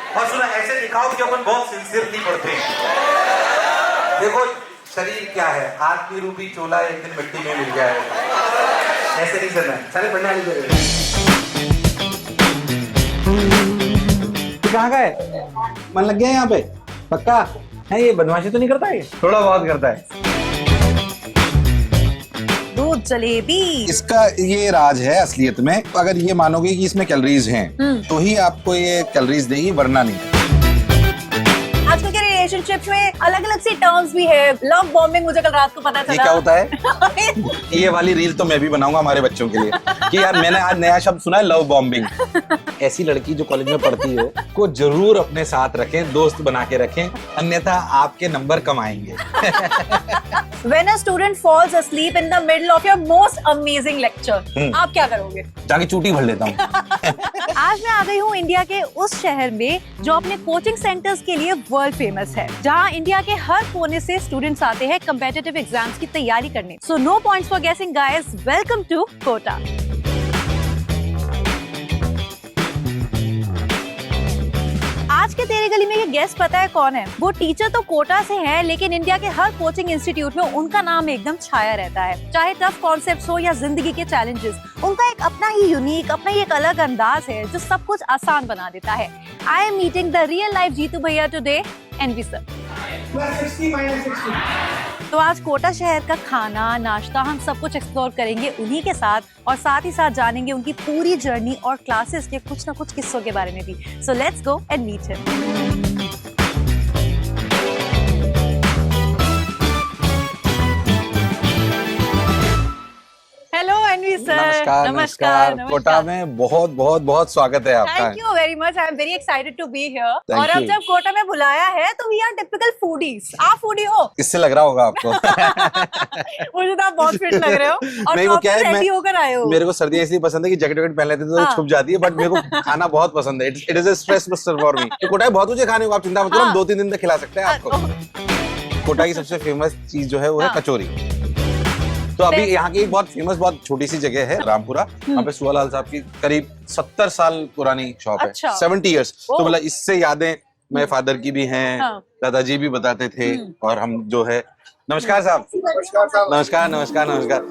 और सुनो, ऐसे दिखाओ कि अपन बहुत सिंसियरली पढ़ते हैं। देखो शरीर क्या है, आत्मी रूपी चोला एक दिन मिट्टी में मिल जाए, ऐसे नहीं चलना है। सारे पढ़ने वाली जगह कहाँ का है? मन लग गया यहाँ पे पक्का है? ये बदमाशी तो नहीं करता है? थोड़ा बहुत करता है। दूध जलेबी, इसका ये राज है असलियत में। अगर ये मानोगे कि इसमें कैलोरीज हैं तो ही आपको ये कैलोरीज देगी, वरना नहीं। आजकल के रिलेशनशिप में अलग अलग सी टर्म्स भी है। लव बॉम्बिंग, मुझे कल रात को पता चला। ये क्या होता है? ये वाली रील तो मैं भी बनाऊंगा हमारे बच्चों के लिए कि यार मैंने आज नया शब्द सुना है, लव बॉम्बिंग। ऐसी लड़की जो कॉलेज में पढ़ती हो को जरूर अपने साथ रखें, दोस्त बना के रखें, अन्यथा आपके नंबर कम आएंगे। When a student falls asleep in the middle of your most amazing lecture, आप क्या करोगे? जाके चूटी भर लेता हूँ। आज मैं आ गई हूँ इंडिया के उस शहर में जो अपने कोचिंग सेंटर्स के लिए वर्ल्ड फेमस है, जहाँ इंडिया के हर कोने से स्टूडेंट्स आते हैं कम्पिटिटिव एग्जाम्स की तैयारी करने। So no points for guessing guys, welcome to Kota. आज के तेरे गली में ये गेस्ट पता है कौन है? वो टीचर तो कोटा से है, लेकिन इंडिया के हर कोचिंग इंस्टीट्यूट में उनका नाम एकदम छाया रहता है। चाहे टफ कॉन्सेप्ट्स हो या जिंदगी के चैलेंजेस, उनका एक अपना ही यूनिक, अपना ही एक अलग अंदाज है जो सब कुछ आसान बना देता है। I am meeting the real life Jeetu Bhaiya today, N V sir. तो आज कोटा शहर का खाना, नाश्ता, हम सब कुछ एक्सप्लोर करेंगे उन्हीं के साथ, और साथ ही साथ जानेंगे उनकी पूरी जर्नी और क्लासेस के कुछ ना कुछ किस्सों के बारे में भी। So let's go and meet him. Hello NV sir. नमस्कार नमस्कार। कोटा में बहुत बहुत बहुत स्वागत है आपका। Thank you very much, I am very excited to be here. Thank और अब you. जब कोटा में बुलाया है तो वी आर टिपिकल फूडीज। आप फूडी हो? इससे लग रहा होगा आपको। मुझे तो आप बहुत फिट लग रहे हो और नहीं, वो क्या है, रेडी होकर आए हो। मेरे को सर्दियाँ इसलिए पसंद है कि जैकेट वैकेट पहन लेते हैं तो छुप जाती है, बट मेरे को खाना बहुत पसंद है। It is a stress buster for me. तो कोटा में बहुत कुछ खाने को, आप चिंता मत करो, हम 2-3 दिन तक खिला सकते हैं आपको। कोटा की सबसे फेमस चीज जो है वो है कचौरी। तो अभी यहाँ की एक बहुत फेमस, बहुत छोटी सी जगह है रामपुरा, वहाँ पे सुवालाल साहब की करीब 70 साल पुरानी शॉप है। 70 इयर्स। तो मतलब इससे यादें मेरे फादर की भी हैं, दादाजी भी बताते थे, और हम जो है। नमस्कार साहब। नमस्कार नमस्कार नमस्कार।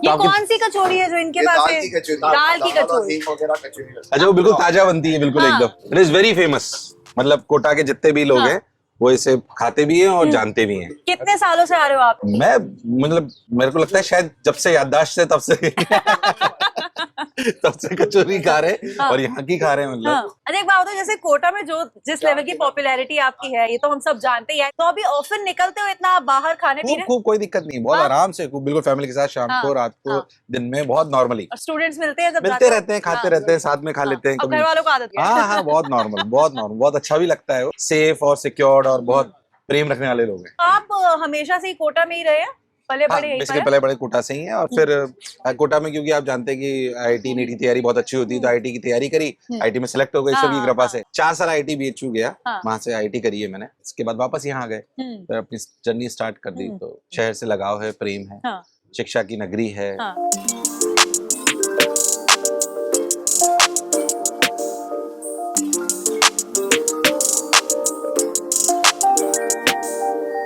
ये कौन सी कचौरी है जो इनके पास है? दाल की कचौरी। अच्छा, वो बिल्कुल ताजा बनती है, बिल्कुल एकदम। It is very famous. मतलब कोटा के जितने भी लोग हैं वो इसे खाते भी हैं और जानते भी हैं। कितने सालों से आ रहे हो आप? मैं मतलब मेरे को लगता है शायद जब से याददाश्त है तब से तब से कचौरी खा रहे और यहाँ की खा रहे हैं। मतलब अरे एक बात बताओ, जैसे कोटा में जो जिस लेवल की पॉपुलैरिटी आपकी है, ये तो हम सब जानते ही हैं, तो अभी ऑफन निकलते हो इतना आप बाहर खाने पीने? खूब, कोई दिक्कत नहीं, बहुत आराम से, बिल्कुल फैमिली के साथ, शाम को, रात को, दिन में, बहुत नॉर्मली। स्टूडेंट्स मिलते हैं, मिलते रहते हैं, खाते रहते हैं, साथ में खा लेते हैं। घर वालों को आदत है। हाँ, बहुत नॉर्मल, बहुत नॉर्मल, बहुत अच्छा भी लगता है। सेफ और सिक्योर्ड और बहुत प्रेम रखने वाले लोग हैं। आप हमेशा से ही कोटा में ही रहे हैं? पले बड़े कोटा से ही है, और फिर कोटा में, क्योंकि आप जानते हैं कि आईटी नीट की तैयारी बहुत अच्छी होती है, तो आईटी की तैयारी करी, आईटी में सिलेक्ट हो गई ईश्वर की कृपा से। 4 साल आईटी बीएचयू गया, वहां से आईटी करी है मैंने। इसके बाद वापस यहाँ आ गए, फिर अपनी जर्नी स्टार्ट कर दी। तो शहर से लगाव है, प्रेम है, शिक्षा की नगरी है।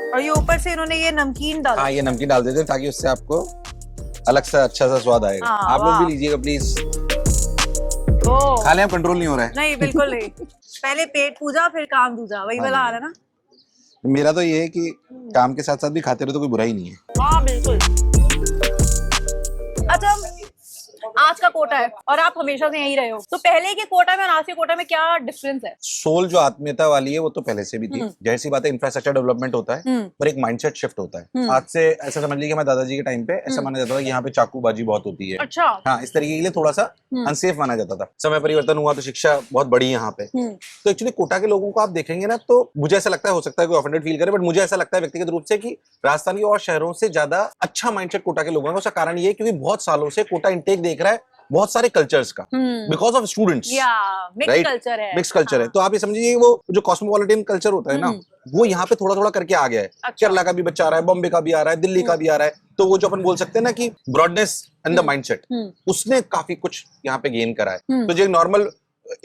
और ये ऊपर से इन्होंने ये नमकीन डाला। हाँ, ये नमकीन डाल देते हैं ताकि उससे आपको अलग सा अच्छा सा स्वाद आएगा। आप लोग भी लीजिएगा प्लीज। खा लें, कंट्रोल नहीं हो रहा है। नहीं, बिल्कुल नहीं। पहले पेट पूजा फिर काम दूजा, वही वाला हाल है ना। मेरा तो ये है कि काम के साथ साथ भी खाते रहो तो कोई बुराई नहीं है। हाँ बिल्कुल। अच्छा, आज का कोटा है और आप हमेशा से यहीं रहे हो, तो पहले के कोटा में और आज के कोटा में क्या डिफरेंस है? सोल जो आत्मीयता वाली है वो तो पहले से भी थी। जाहिर सी बात है, इंफ्रास्ट्रक्चर डेवलपमेंट होता है, पर एक माइंडसेट शिफ्ट होता है। आज से ऐसा समझ लीजिए, हमारे दादाजी के टाइम पे ऐसा माना जाता था कि यहाँ पे चाकूबाजी बहुत होती है। अच्छा। हाँ, इस तरीके के लिए थोड़ा सा अनसेफ माना जाता था। समय परिवर्तन हुआ तो शिक्षा बहुत बड़ी यहाँ पे। तो एक्चुअली कोटा के लोगों को आप देखेंगे ना, तो मुझे ऐसा लगता है, हो सकता है कोई ऑफेंडेड फील करे, बट मुझे ऐसा लगता है व्यक्तिगत रूप से कि राजस्थान के और शहरों से ज्यादा अच्छा माइंडसेट कोटा के लोगों का। उसका कारण ये है क्योंकि बहुत सालों से कोटा इंटेक देख रहा है बहुत सारे कल्चर्स का, because of students. Mix culture है। तो आप ये समझिए, वो जो कॉस्मोपॉलिटन कल्चर होता है ना, वो यहाँ पे थोड़ा थोड़ा करके आ गया है। केरला का भी बच्चा आ रहा है, बॉम्बे का भी आ रहा है, दिल्ली का भी आ रहा है। तो वो जो अपन बोल सकते हैं ना कि ब्रॉडनेस इन द माइंडसेट, उसने काफी कुछ यहाँ पे गेन करा है। तो जो नॉर्मल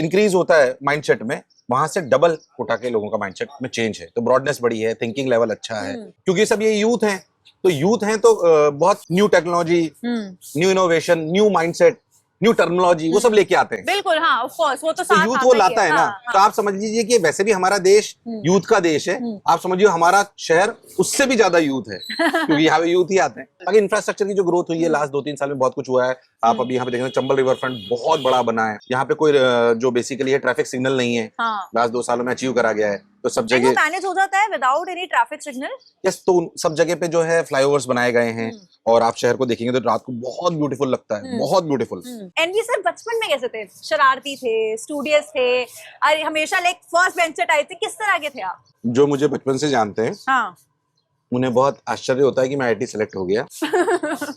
इंक्रीज होता है माइंडसेट में, वहां से डबल कोटा के लोगों का माइंडसेट में चेंज है। तो ब्रॉडनेस बढ़ी है, थिंकिंग लेवल अच्छा है, क्योंकि सब ये यूथ हैं। तो यूथ हैं तो बहुत new technology, new innovation, new mindset, new terminology वो सब लेके आते हैं। बिल्कुल, हाँ, ऑफ कोर्स, वो तो तो साथ यूथ आता वो ही लाता है ना। हाँ, तो आप समझ लीजिए कि वैसे भी हमारा देश यूथ का देश है। आप समझिए हमारा शहर उससे भी ज्यादा यूथ है, क्योंकि यहाँ पे यूथ ही आते हैं। बाकी इंफ्रास्ट्रक्चर की जो ग्रोथ हुई है लास्ट 2-3 साल में, बहुत कुछ हुआ है। आप अभी यहाँ पे देखेंगे चंबल रिवर फ्रंट बहुत बड़ा बना है। यहाँ पे कोई जो बेसिकली है ट्रैफिक सिग्नल नहीं है, हाँ। लास्ट 2 सालों में अचीव करा गया है। तो सब वो जगह मैनेज हो जाता है without any traffic signal. Yes, तो सब जगह पे जो है फ्लाईओवर्स बनाए गए हैं, और आप शहर को देखेंगे तो रात को बहुत ब्यूटीफुल लगता है, बहुत ब्यूटीफुल। एनवी सर बचपन में कैसे थे? शरारती थे, स्टूडियस थे, अरे हमेशा लाइक फर्स्ट बेंचर टाइप थे, किस तरह के थे आप? जो मुझे बचपन से जानते हैं, हाँ। उन्हें बहुत आश्चर्य होता है कि मैं आईटी सेलेक्ट हो गया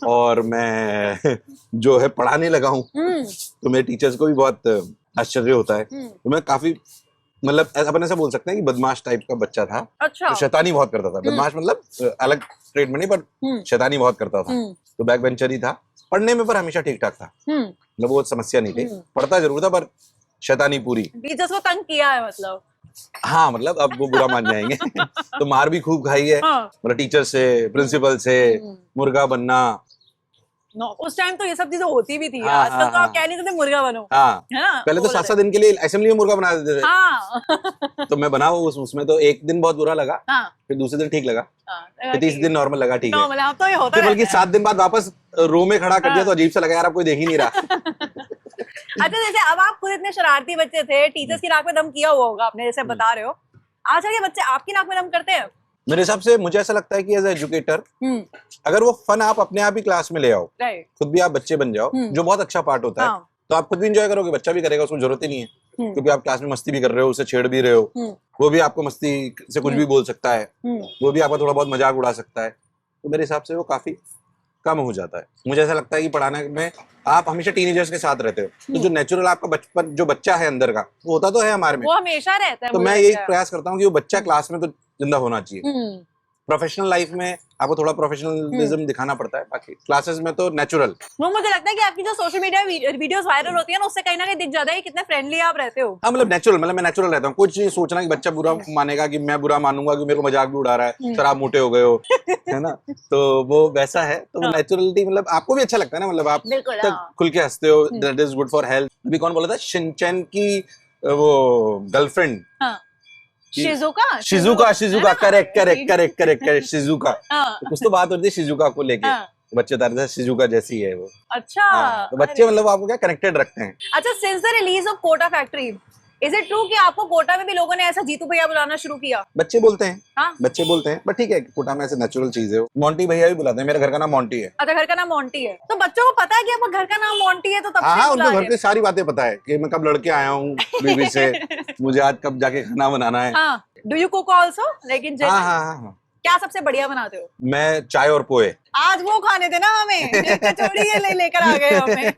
और मैं जो है पढ़ाने लगा हूँ। तो मेरे टीचर्स को भी बहुत आश्चर्य होता है। तो मैं काफी मतलब अपन ऐसा बोल सकते हैं कि बदमाश टाइप का बच्चा था। अच्छा। तो शैतानी बहुत करता था। बदमाश मतलब अलग ट्रेड में नहीं, पर शैतानी बहुत करता था। तो बैक बेंचर ही था, पढ़ने में पर हमेशा ठीक ठाक था, मतलब वो समस्या नहीं थी। पढ़ता जरूर था पर शैतानी पूरी। टीचर्स को तंग किया है मतलब? हाँ, मतलब अब वो बुरा मान जाएंगे। तो मार भी खूब खाई है, मतलब टीचर से, प्रिंसिपल से, मुर्गा बनना। उस टाइम तो ये सब चीजें होती भी थी। हाँ, आजकल तो आप कह नहीं सकते मुर्गा बनो। हाँ, है ना? पहले तो 7-7 दिन के लिए असेंबली में मुर्गा बना देते थे। हाँ। तो मैं बना उसमें तो एक दिन बहुत बुरा लगा, हाँ। फिर दूसरे दिन ठीक लगा, हाँ, फिर तीसरे दिन नॉर्मल लगा, ठीक है। नॉर्मल है, अब तो ये होता फिर बल्कि रहता है। 7 दिन बाद वापस रो में खड़ा कर दिया तो अजीब सा लगा, यार अब कोई देख ही नहीं रहा। अच्छा, जैसे अब आप खुद इतने शरारती बच्चे थे, टीचर्स की नाक में दम किया हुआ होगा आपने, जैसे बता रहे हो। आजकल के बच्चे आपकी नाक में दम करते हैं? मेरे हिसाब से मुझे ऐसा लगता है कि एज एजुकेटर अगर वो फन आप अपने आप ही क्लास में ले आओ, राइट, खुद भी आप बच्चे बन जाओ, जो बहुत अच्छा पार्ट होता है, हाँ। तो आप खुद भी इंजॉय करोगे, बच्चा भी करेगा, उसको जरूरत ही नहीं है। क्योंकि आप क्लास में मस्ती भी कर रहे हो, उसे छेड़ भी रहे हो, वो भी आपको मस्ती से कुछ भी बोल सकता है, वो भी आपका थोड़ा बहुत मजाक उड़ा सकता है। तो मेरे हिसाब से वो काफी कम हो जाता है। मुझे ऐसा लगता है कि पढ़ाने में आप हमेशा टीनेजर्स के साथ रहते हो, तो जो नेचुरल आपका बचपन, जो बच्चा है अंदर का, वो होता तो है हमारे में, वो हमेशा रहता है। तो मुझे मैं लगता यही है। प्रयास करता हूँ कि वो बच्चा क्लास में तो जिंदा होना चाहिए। प्रोफेशनल लाइफ में आपको थोड़ा प्रोफेशनलिज्म दिखाना पड़ता है, बाकी क्लासेस में तो नेचुरल। वो मुझे लगता है कि आपकी जो सोशल मीडिया वीडियोस वायरल होती है ना, उससे कहीं ना कहीं दिख जाता है कि कितने फ्रेंडली आप रहते हो। हाँ, मतलब नेचुरल, मतलब मैं नेचुरल रहता हूँ। कुछ नहीं सोचना कि बच्चा बुरा मानेगा, कि मैं बुरा मानूंगा कि मेरे को मजाक भी उड़ा रहा है, सर आप मोटे हो गए हो, है ना। तो वो वैसा है, तो नेचुरलिटी, मतलब आपको भी अच्छा लगता है ना, मतलब आप बिल्कुल, हाँ। खुल के हंसते हो, that is good for health. अभी कौन बोला था, शिनचैन की वो गर्लफ्रेंड, शिजुका, करेक्ट, शिजुका। तो कुछ तो बात होती है शिजुका को लेके, बच्चे तारे थे शिजुका जैसी है वो। अच्छा। हाँ, तो बच्चे मतलब आपको क्या कनेक्टेड रखते हैं। अच्छा, since the release of Kota factory, is it true कि आपको कोटा में भी लोगों ने ऐसा जीतू भैया बुलाना शुरू किया? बच्चे बोलते हैं, हाँ? बच्चे बोलते हैं, बट ठीक है, कोटा में ऐसे नेचुरल चीज है। मोंटी भैया भी बुलाते हैं, मेरे घर का नाम मोंटी है। अच्छा, घर का नाम मोंटी है, तो बच्चों को पता है कि आपका घर का नाम मोंटी है, तो तब हाँ, से उनको बुला घर रहे की सारी बातें पता है कि मैं कब लड़के आया हूँ बीवी से, मुझे आज कब जाके खाना बनाना है। हाँ, डू यू कुक आल्सो? लेकिन हाँ, क्या सबसे बढ़िया बनाते हो? मैं चाय और पोहे। आज वो खाने थे ना हमें, कचौड़ी ये लेकर आ गए हमें।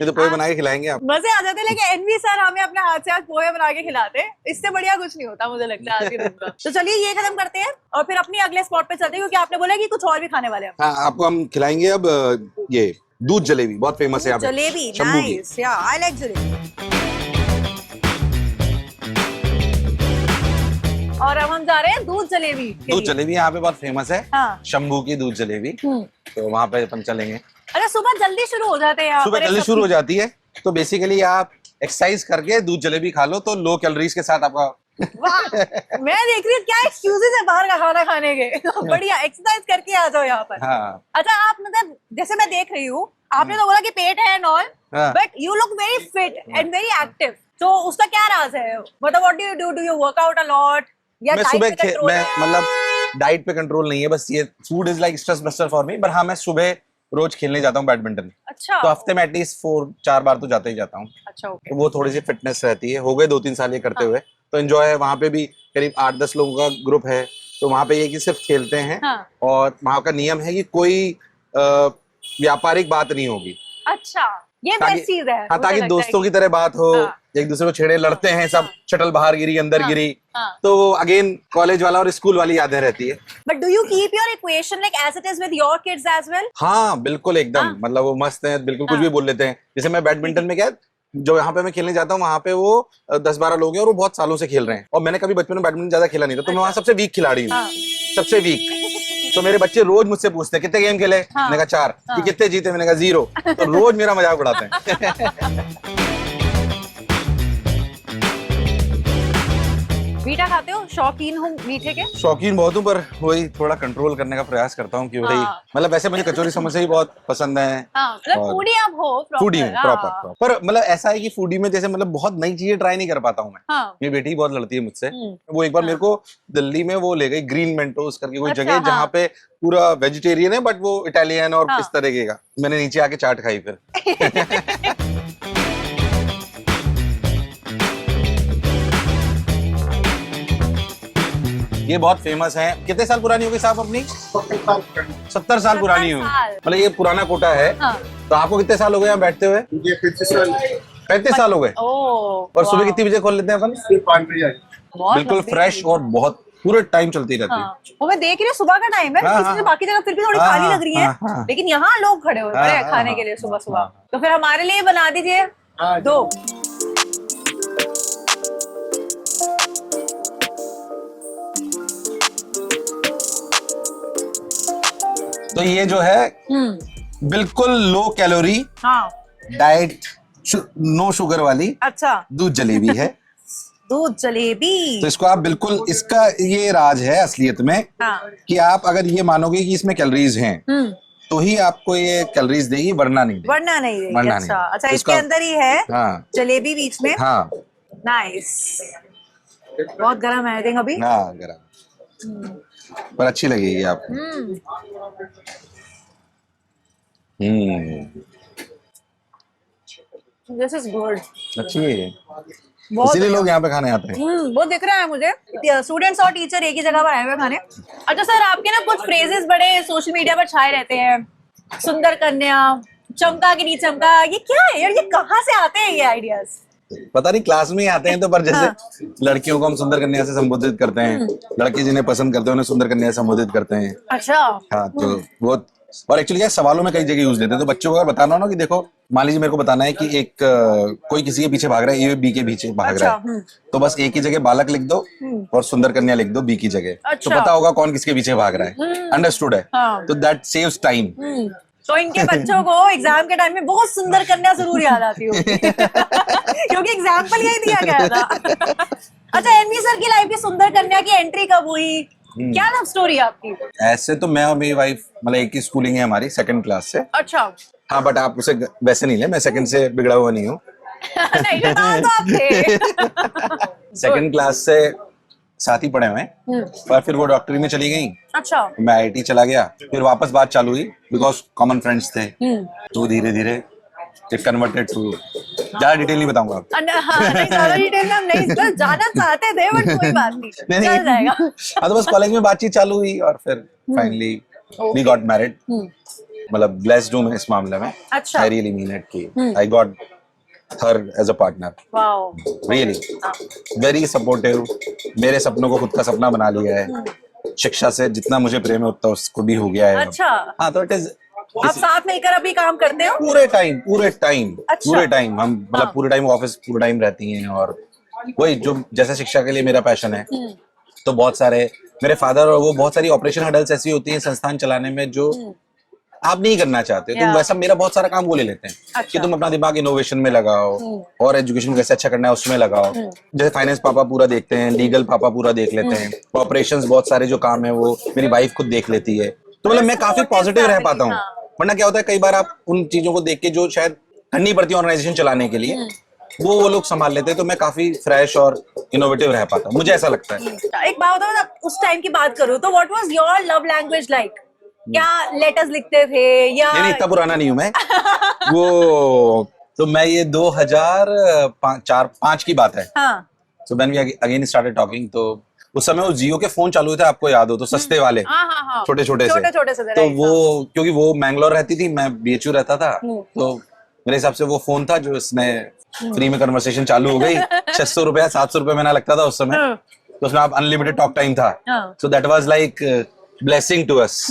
ये तो पोहे बना के खिलाएंगे आप। मजे आ जाते, लेकिन एनवी सर हमें अपने हाथ से आज पोहे बना के खिलाते, इससे बढ़िया कुछ नहीं होता मुझे लगता है आज के दिन का। तो चलिए ये खत्म करते हैं और फिर अपनी अगले स्पॉट पे चलते हैं, क्योंकि आपने बोला कि कुछ और भी खाने वाले हैं। हाँ, आपको हम खिलाएंगे अब ये दूध जलेबी, बहुत फेमस है यहाँ पे, जलेबी, शंभू की। नाइस, या आई लाइक जलेबी। और अब हम जा रहे हैं दूध जलेबी के दूध लिए। जलेबी यहाँ पे बहुत फेमस है, हाँ। शंभू की दूध जलेबी, तो वहाँ पे अपन चलेंगे। अरे सुबह जल्दी शुरू हो जाते हैं यहाँ सुबह पर, जल्दी सब- शुरू हो जाती है, तो बेसिकली आप एक्सरसाइज करके दूध जलेबी खा लो, तो लो कैलोरीज के साथ आपका वाह, मैं देख रही हूँ क्या एक्सक्यूजेस है बाहर का खाना खाने के। बढ़िया, एक्सरसाइज करके आ जाओ यहाँ पर। हाँ। अच्छा, आप मतलब जैसे मैं देख रही हूँ, आपने तो बोला कि पेट है एंड ऑल, हाँ। But you look very fit and very active, तो उसका क्या राज है? मतलब what do you work out a lot या मैं डाइट सुबह पे कंट्रोल मैं है? मतलब डाइट पे कंट्रोल नहीं है, बस ये food is like stress buster for me. पर हाँ, मैं सुबह रोज खेलने जाता हूँ बैडमिंटन, अच्छा, तो हफ्ते में एटलीस्ट 4-4 बार तो जाते ही जाता हूँ। अच्छा, ओके। तो वो थोड़ी सी फिटनेस रहती है, हो गए 2-3 साल ये करते हुए, तो एंजॉय है। वहाँ पे भी करीब 8-10 लोगों का ग्रुप है, तो वहाँ पे ये कि सिर्फ खेलते हैं, हाँ। और वहाँ का नियम है कि कोई व्यापारिक बात नहीं होगी, अच्छा, ये ताकि बेस्ट चीज है। हाँ, मुझे ताकि लगता है दोस्तों कि- की तरह बात हो, हाँ। एक दूसरे को छेड़े, लड़ते हैं सब, शटल बाहर गिरी, अंदर हाँ। गिरी, हाँ। तो अगेन कॉलेज वाला और स्कूल वाली यादें रहती है। But do you keep your equation like as it is with your kids as well? हाँ, बिल्कुल एकदम, हाँ। मतलब वो मस्त है, बिल्कुल कुछ हाँ। भी बोल लेते हैं। जैसे मैं बैडमिंटन में क्या जो यहाँ पे मैं खेलने जाता हूँ वहाँ पे वो 10-12 लोग हैं और वो बहुत सालों से खेल रहे हैं, और मैंने कभी बचपन में बैडमिंटन ज्यादा खेला नहीं था, तो मैं वहाँ सबसे वीक खिलाड़ी हूँ, सबसे वीक। तो मेरे बच्चे रोज मुझसे पूछते हैं कितने गेम खेले, मैंने कहा 4, कि कितने जीते, मैंने कहा 0, तो रोज मेरा मजाक उड़ाते हैं। मीठा खाते हो? शौकीन हूँ मीठे के? शौकीन बहुत हूँ, पर वही थोड़ा कंट्रोल करने का प्रयास करता हूँ कि भाई मतलब वैसे मुझे कचौरी समोसे ही बहुत पसंद है। मतलब फूडी आप हो? फूडी हूँ प्रॉपर, पर मतलब ऐसा है कि फूडी में जैसे मतलब बहुत नई चीजें ट्राई नहीं कर पाता हूँ मैं। मेरी बेटी बहुत लड़ती है मुझसे। वो एक बार मेरे को दिल्ली में वो ले गई ग्रीन मेंटोस करके कोई जगह जहाँ पे पूरा वेजिटेरियन है बट वो इटालियन और इस तरीके का। मैंने नीचे आके चाट खाई फिर। ये बहुत फेमस है। कितने साल पुरानी होगी साहब अपनी? 70 साल पुरानी हुई। मतलब ये पुराना कोटा है। तो आपको कितने साल हो गए यहाँ बैठते हुए? 35 साल हो गए। और सुबह कितनी बजे खोल लेते हैं अपन? 5 बजे। बिल्कुल फ्रेश और बहुत पूरे टाइम चलती रहती है। वो मैं देख रही हूँ सुबह का टाइम है, बाकी जगह फिर भी थोड़ी खाली लग रही है, लेकिन यहाँ लोग खड़े हुए हैं खाने के लिए सुबह सुबह। तो फिर हमारे लिए बना दीजिए 2। तो ये जो है बिल्कुल low calorie diet, no sugar वाली अच्छा दूध जलेबी है। दूध जलेबी। तो इसको आप बिल्कुल, इसका ये राज है असलियत में कि आप अगर ये मानोगे कि इसमें कैलोरीज हैं तो ही आपको ये कैलोरीज देगी, वरना नहीं देगी। वरना नहीं देगी। अच्छा अच्छा, इसके अंदर ही है जलेबी बीच में। हाँ नाइस। बहुत गर्म है आई थिंक अभी। हाँ गर्म, पर अच्छी लगेगी आपको। This is good. अच्छी है, इसीलिए लोग यहाँ पे खाने आते हैं। वो दिख रहा है मुझे, स्टूडेंट्स और टीचर एक ही जगह पर आए हुए खाने। अच्छा सर, आपके ना कुछ फ्रेजेस बड़े सोशल मीडिया पर छाए रहते हैं, सुंदर कन्या, चमका कि नहीं चमका, ये क्या है यार? ये कहाँ से आते हैं ये आइडियाज? पता नहीं, क्लास में ही आते हैं तो। पर जैसे लड़कियों को हम सुंदर कन्या से संबोधित करते हैं, लड़के जिन्हें पसंद करते हैं उन्हें सुंदर कन्या से संबोधित करते हैं। अच्छा हाँ, तो वो और एक्चुअली क्या सवालों में कई जगह यूज देते हैं। तो बच्चों को अगर बताना हो ना कि देखो, मान लीजिए मेरे को बताना है कि एक कोई किसी के पीछे भाग रहा है, ए बी के पीछे भाग रहा है, तो बस ए की जगह बालक लिख दो और सुंदर कन्या लिख दो बी की जगह। तो पता होगा कौन किसके पीछे भाग रहा है। अंडरस्टूड है? तो दैट सेव्स टाइम। तो इनके बच्चों को एग्जाम के टाइम में बहुत सुंदर कन्या जरूर याद आती होगी क्योंकि एग्जाम्पल यही दिया गया था। अच्छा, एनवी सर की लाइफ की सुंदर कन्या की एंट्री कब हुई? क्या लव स्टोरी आपकी? ऐसे तो मैं और मेरी वाइफ मतलब एक ही स्कूलिंग है हमारी, 2nd क्लास से। अच्छा हाँ, बट आप उसे वैसे नहीं ले, मैं 2nd से बिगड़ा हुआ नहीं हूँ। नहीं, तो आप थे। 2nd क्लास से साथ ही पढ़े हुए हैं, पर फिर वो डॉक्टरी में चली गई। अच्छा। मैं आईटी चला गया, फिर वापस बात चालू हुई बिकॉज कॉमन फ्रेंड्स थे। तो धीरे धीरे इट कन्वर्टेड टू, ज्यादा डिटेल नहीं बताऊंगा। नहीं, ज्यादा डिटेल में हम नहीं जाना चाहते थे, बट कोई बात नहीं, चल जाएगा। हाँ, तो बस कॉलेज में बातचीत चालू हुई और फिर फाइनली वी गॉट मैरिड। मतलब ब्लेस्ड हूँ मैं इस मामले में। अच्छा। आई रियली मीन इट कि I got her as a partner. Wow. Really, very supportive. मेरे सपनों को खुद का सपना बना लिया है। शिक्षा से जितना मुझे प्रेम है उतना उसको भी हो गया है। अच्छा। हाँ, तो इट इज। आप साथ मिलकर अभी काम करते हो? पूरे टाइम अच्छा। पूरे टाइम हम मतलब पूरे टाइम ऑफिस पूरे टाइम रहती हैं। और वही जो जैसे शिक्षा के लिए मेरा पैशन है, तो बहुत सारे मेरे फादर और वो बहुत सारी ऑपरेशन हडल्स ऐसी होती हैं संस्थान चलाने में जो आप नहीं करना चाहते, तो वैसा मेरा बहुत सारा काम वो ले लेते हैं। अच्छा। कि तुम अपना दिमाग इनोवेशन में लगाओ और एजुकेशन कैसे अच्छा करना है उसमें लगाओ। जैसे फाइनेंस पापा पूरा देखते हैं, लीगल पापा पूरा देख लेते हैं, ऑपरेशंस बहुत सारे जो काम है वो मेरी वाइफ खुद देख लेती है। तो मतलब मैं काफी पॉजिटिव रह पाता हूँ। वरना क्या होता है, कई बार आप उन चीजों को देख के जो शायद करनी पड़ती है ऑर्गेनाइजेशन चलाने के लिए, वो लोग संभाल लेते हैं। तो मैं काफी फ्रेश और इनोवेटिव रह पाता हूँ, मुझे ऐसा लगता है। एक बात बताओ, उस टाइम की बात करूँ तो what was your love language like? क्या लेटर्स लिखते थे या? नहीं, इतना पुराना नहीं हूं मैं। वो तो मैं ये 2004-5 की बात है। हाँ। So when we again started talking, तो उस समय वो जियो के फोन चालू हुए थे, आपको याद हो तो, सस्ते वाले, छोटे छोटे से। तो वो क्योंकि वो मैंगलोर रहती थी, मैं बीएचयू रहता था, तो मेरे हिसाब से वो फोन था जो इसने फ्री में कन्वर्सेशन चालू हो गई। 600 रुपया 700 रुपया महीना लगता था उस समय। तो उसमें आप अनलिमिटेड टॉक टाइम था। So that was like blessing to us.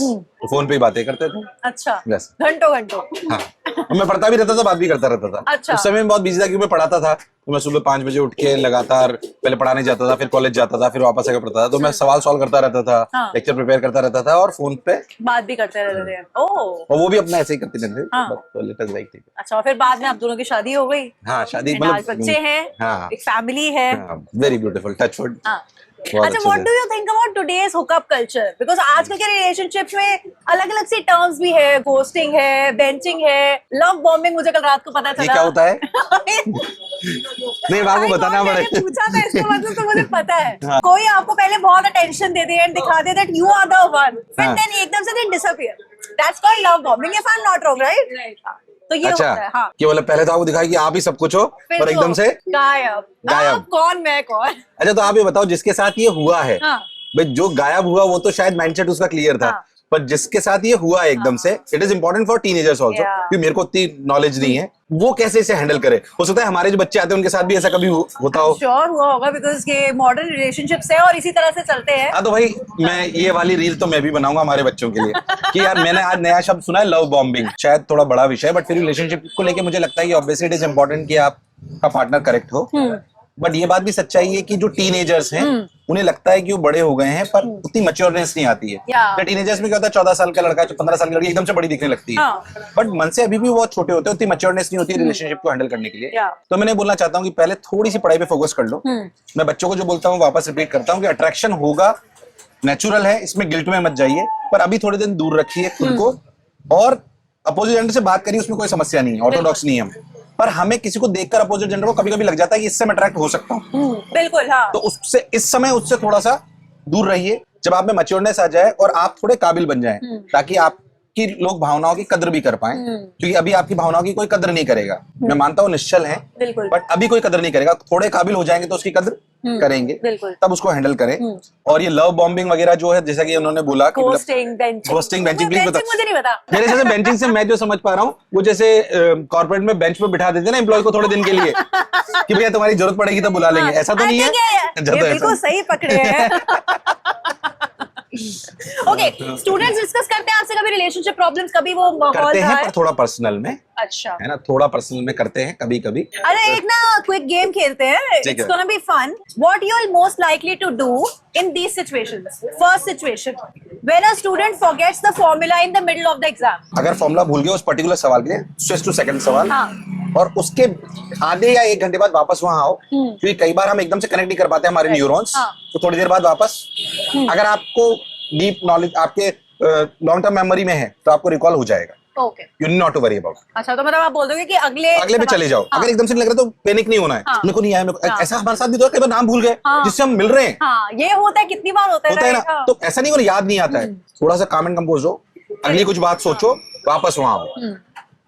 Phone पे ही बातें करते थे। अच्छा, Yes. घंटों घंटों। हाँ, और मैं पढ़ता भी रहता था, बात भी करता रहता था। अच्छा। उस समय मैं बहुत बिजी था क्योंकि मैं पढ़ाता था, तो मैं सुबह 5 बजे उठ के लगातार पहले पढ़ाने जाता था, फिर कॉलेज जाता था, फिर वापस आकर पढ़ता था, तो मैं सवाल सॉल्व करता रहता था, हाँ। लेक्चर प्रिपेयर करता रहता था और फोन पे, बात भी करते रहते थे। ओह, और वो भी अपना ऐसे ही करते रहते थे। हाँ। तो लेट अस लाइक ठीक। अच्छा, और फिर बाद में आप दोनों की शादी हो गई। हाँ, शादी And आज बच्चे हैं, हाँ, एक फैमिली है। Very beautiful, touch wood. हाँ। बहुत अच्छा, अच्छे व्हाट से। Do you think about today's hookup culture? Because आजकल के रिलेशनशिप्स में अलग अलग सी टर्म्स भी है, घोस्टिंग है, बेंचिंग है, लव बॉम्बिंग। मुझे कल रात को पता ये चला। क्या होता है? नहीं, आपको बताना मैंने पड़ेगा। पूछा था, इसका मतलब तो मुझे पता है। हाँ। कोई आपको पहले बहुत अटेंशन दे दे एंड दिखा दे that you are the one, फिर हाँ। देन एकदम से disappear. That's called love bombing, if I am not wrong, right? तो ये अच्छा, होता है। हाँ, कि मतलब पहले तो आपको दिखाया कि आप ही सब कुछ हो फिर और तो एकदम से गायब। गायब। आप कौन, मैं कौन? अच्छा, तो आप ये बताओ, जिसके साथ ये हुआ है, हाँ। भाई जो गायब हुआ वो तो शायद माइंडसेट उसका क्लियर था, हाँ। पर जिसके साथ ये हुआ एकदम से, it is important for teenagers also, Yeah. क्योंकि मेरे को उतनी नॉलेज नहीं है, वो कैसे इसे हैंडल करे। हो सकता है हमारे जो बच्चे आते हैं उनके साथ भी ऐसा कभी होता हो। श्योर हुआ होगा, बिकॉज ये मॉडर्न रिलेशनशिप्स है और इसी तरह से चलते हैं। हाँ, तो भाई मैं ये वाली रील तो मैं भी बनाऊंगा हमारे बच्चों के लिए कि यार मैंने आज नया शब्द सुना है, लव बॉम्बिंग। शायद थोड़ा बड़ा विषय है, बट फिर रिलेशनशिप को लेके मुझे लगता है कि ऑब्वियसली इट इज इंपॉर्टेंट कि आपका पार्टनर करेक्ट हो। बट ये बात भी सच्चाई है कि जो टीनेजर्स हैं उन्हें लगता है कि वो बड़े हो गए हैं, पर उतनी मैच्योरनेस नहीं आती है। Yeah. टीनेजर्स में क्या होता है, 14 साल का लड़का 15 साल की लड़की एकदम से बड़ी दिखने लगती है, हाँ। बट मन से अभी भी वो बहुत छोटे होते हैं, उतनी मैच्योरनेस नहीं होती रिलेशनशिप को हैंडल करने के लिए। Yeah. तो मैंने बोलना चाहता हूँ कि पहले थोड़ी सी पढ़ाई पे फोकस कर लो। मैं बच्चों को जो बोलता हूँ वापस रिपीट करता हूँ कि अट्रैक्शन होगा, नेचुरल है, इसमें गिल्ट में मत जाइए, पर अभी थोड़े दिन दूर रखिए खुद को, और अपोजिट जेंडर से बात करिए, उसमें कोई समस्या नहीं है, ऑर्थोडॉक्स नहीं है हम। पर हमें किसी को देखकर अपोजिट जेंडर को कभी कभी लग जाता है कि इससे मैं अट्रैक्ट हो सकता हूँ, बिल्कुल। हाँ, तो उससे इस समय उससे थोड़ा सा दूर रहिए, जब आप में मैच्योरनेस आ जाए और आप थोड़े काबिल बन जाएं, ताकि आपकी लोग भावनाओं की कदर भी कर पाएं, क्योंकि अभी आपकी भावनाओं की कोई कदर नहीं करेगा। मैं मानता हूँ निश्चल है, बिल्कुल। बट अभी कोई कदर नहीं करेगा। थोड़े काबिल हो जाएंगे तो उसकी कदर करेंगे, बिल्कुल। तब उसको हैंडल करें। और ये लव बॉम्बिंग वगैरह जो है, जैसा कि उन्होंने बोला कि ghosting, benching. Ghosting, benching, please benching मुझे नहीं पता। मेरे हिसाब से बेंचिंग से मैं जो समझ पा रहा हूँ, वो जैसे कॉर्पोरेट में बेंच पे बिठा देते हैं ना एम्प्लॉय को थोड़े दिन के लिए कि भैया तुम्हारी जरूरत पड़ेगी तो बुला लेंगे, ऐसा तो नहीं है। ये बिल्कुल सही पकड़े हैं। ओके, स्टूडेंट्स डिस्कस करते हैं आपसे कभी रिलेशनशिप प्रॉब्लम्स, कभी वो माहौल करते रहा हैं, है? पर थोड़ा पर्सनल में, अच्छा, है ना, थोड़ा पर्सनल में करते हैं कभी कभी। अरे एक ना क्विक गेम खेलते हैं, ठीक इट्स है। Gonna be fun. What you are most likely to do in these situations? First situation, when a student forgets the formula in the middle of the exam. अगर फॉर्मूला भूल गया उस particular सवाल के लिए, स्विच टू सेकंड सवाल, हाँ। और उसके आधे या 1 घंटे बाद वापस वहां आओ, क्योंकि कई बार हम एकदम से कनेक्ट नहीं कर पाते हमारे न्यूरॉन्स, हाँ। तो थोड़ी देर बाद वापस, अगर आपको डीप नॉलेज आपके लॉन्ग टर्म मेमोरी में है तो आपको रिकॉल हो जाएगा। Okay, you need not to worry about. अच्छा, तो मतलब आप बोल दोगे कि अगले पे चले जाओ। हाँ। अगर एकदम से नहीं लग रहा तो पैनिक नहीं होना है, हाँ। मेरे को नहीं आया, मेरे को हाँ। ऐसा हमारे साथ भी तो है, कई बार नाम भूल गए हाँ। जिससे हम मिल रहे हैं, हाँ, ये होता है, कितनी बार होता है, होता है right? ना, हाँ। तो ऐसा नहीं होना याद नहीं आता है, थोड़ा सा काम एंड कंपोज हो, अगली कुछ बात सोचो, वापस वहां आओ,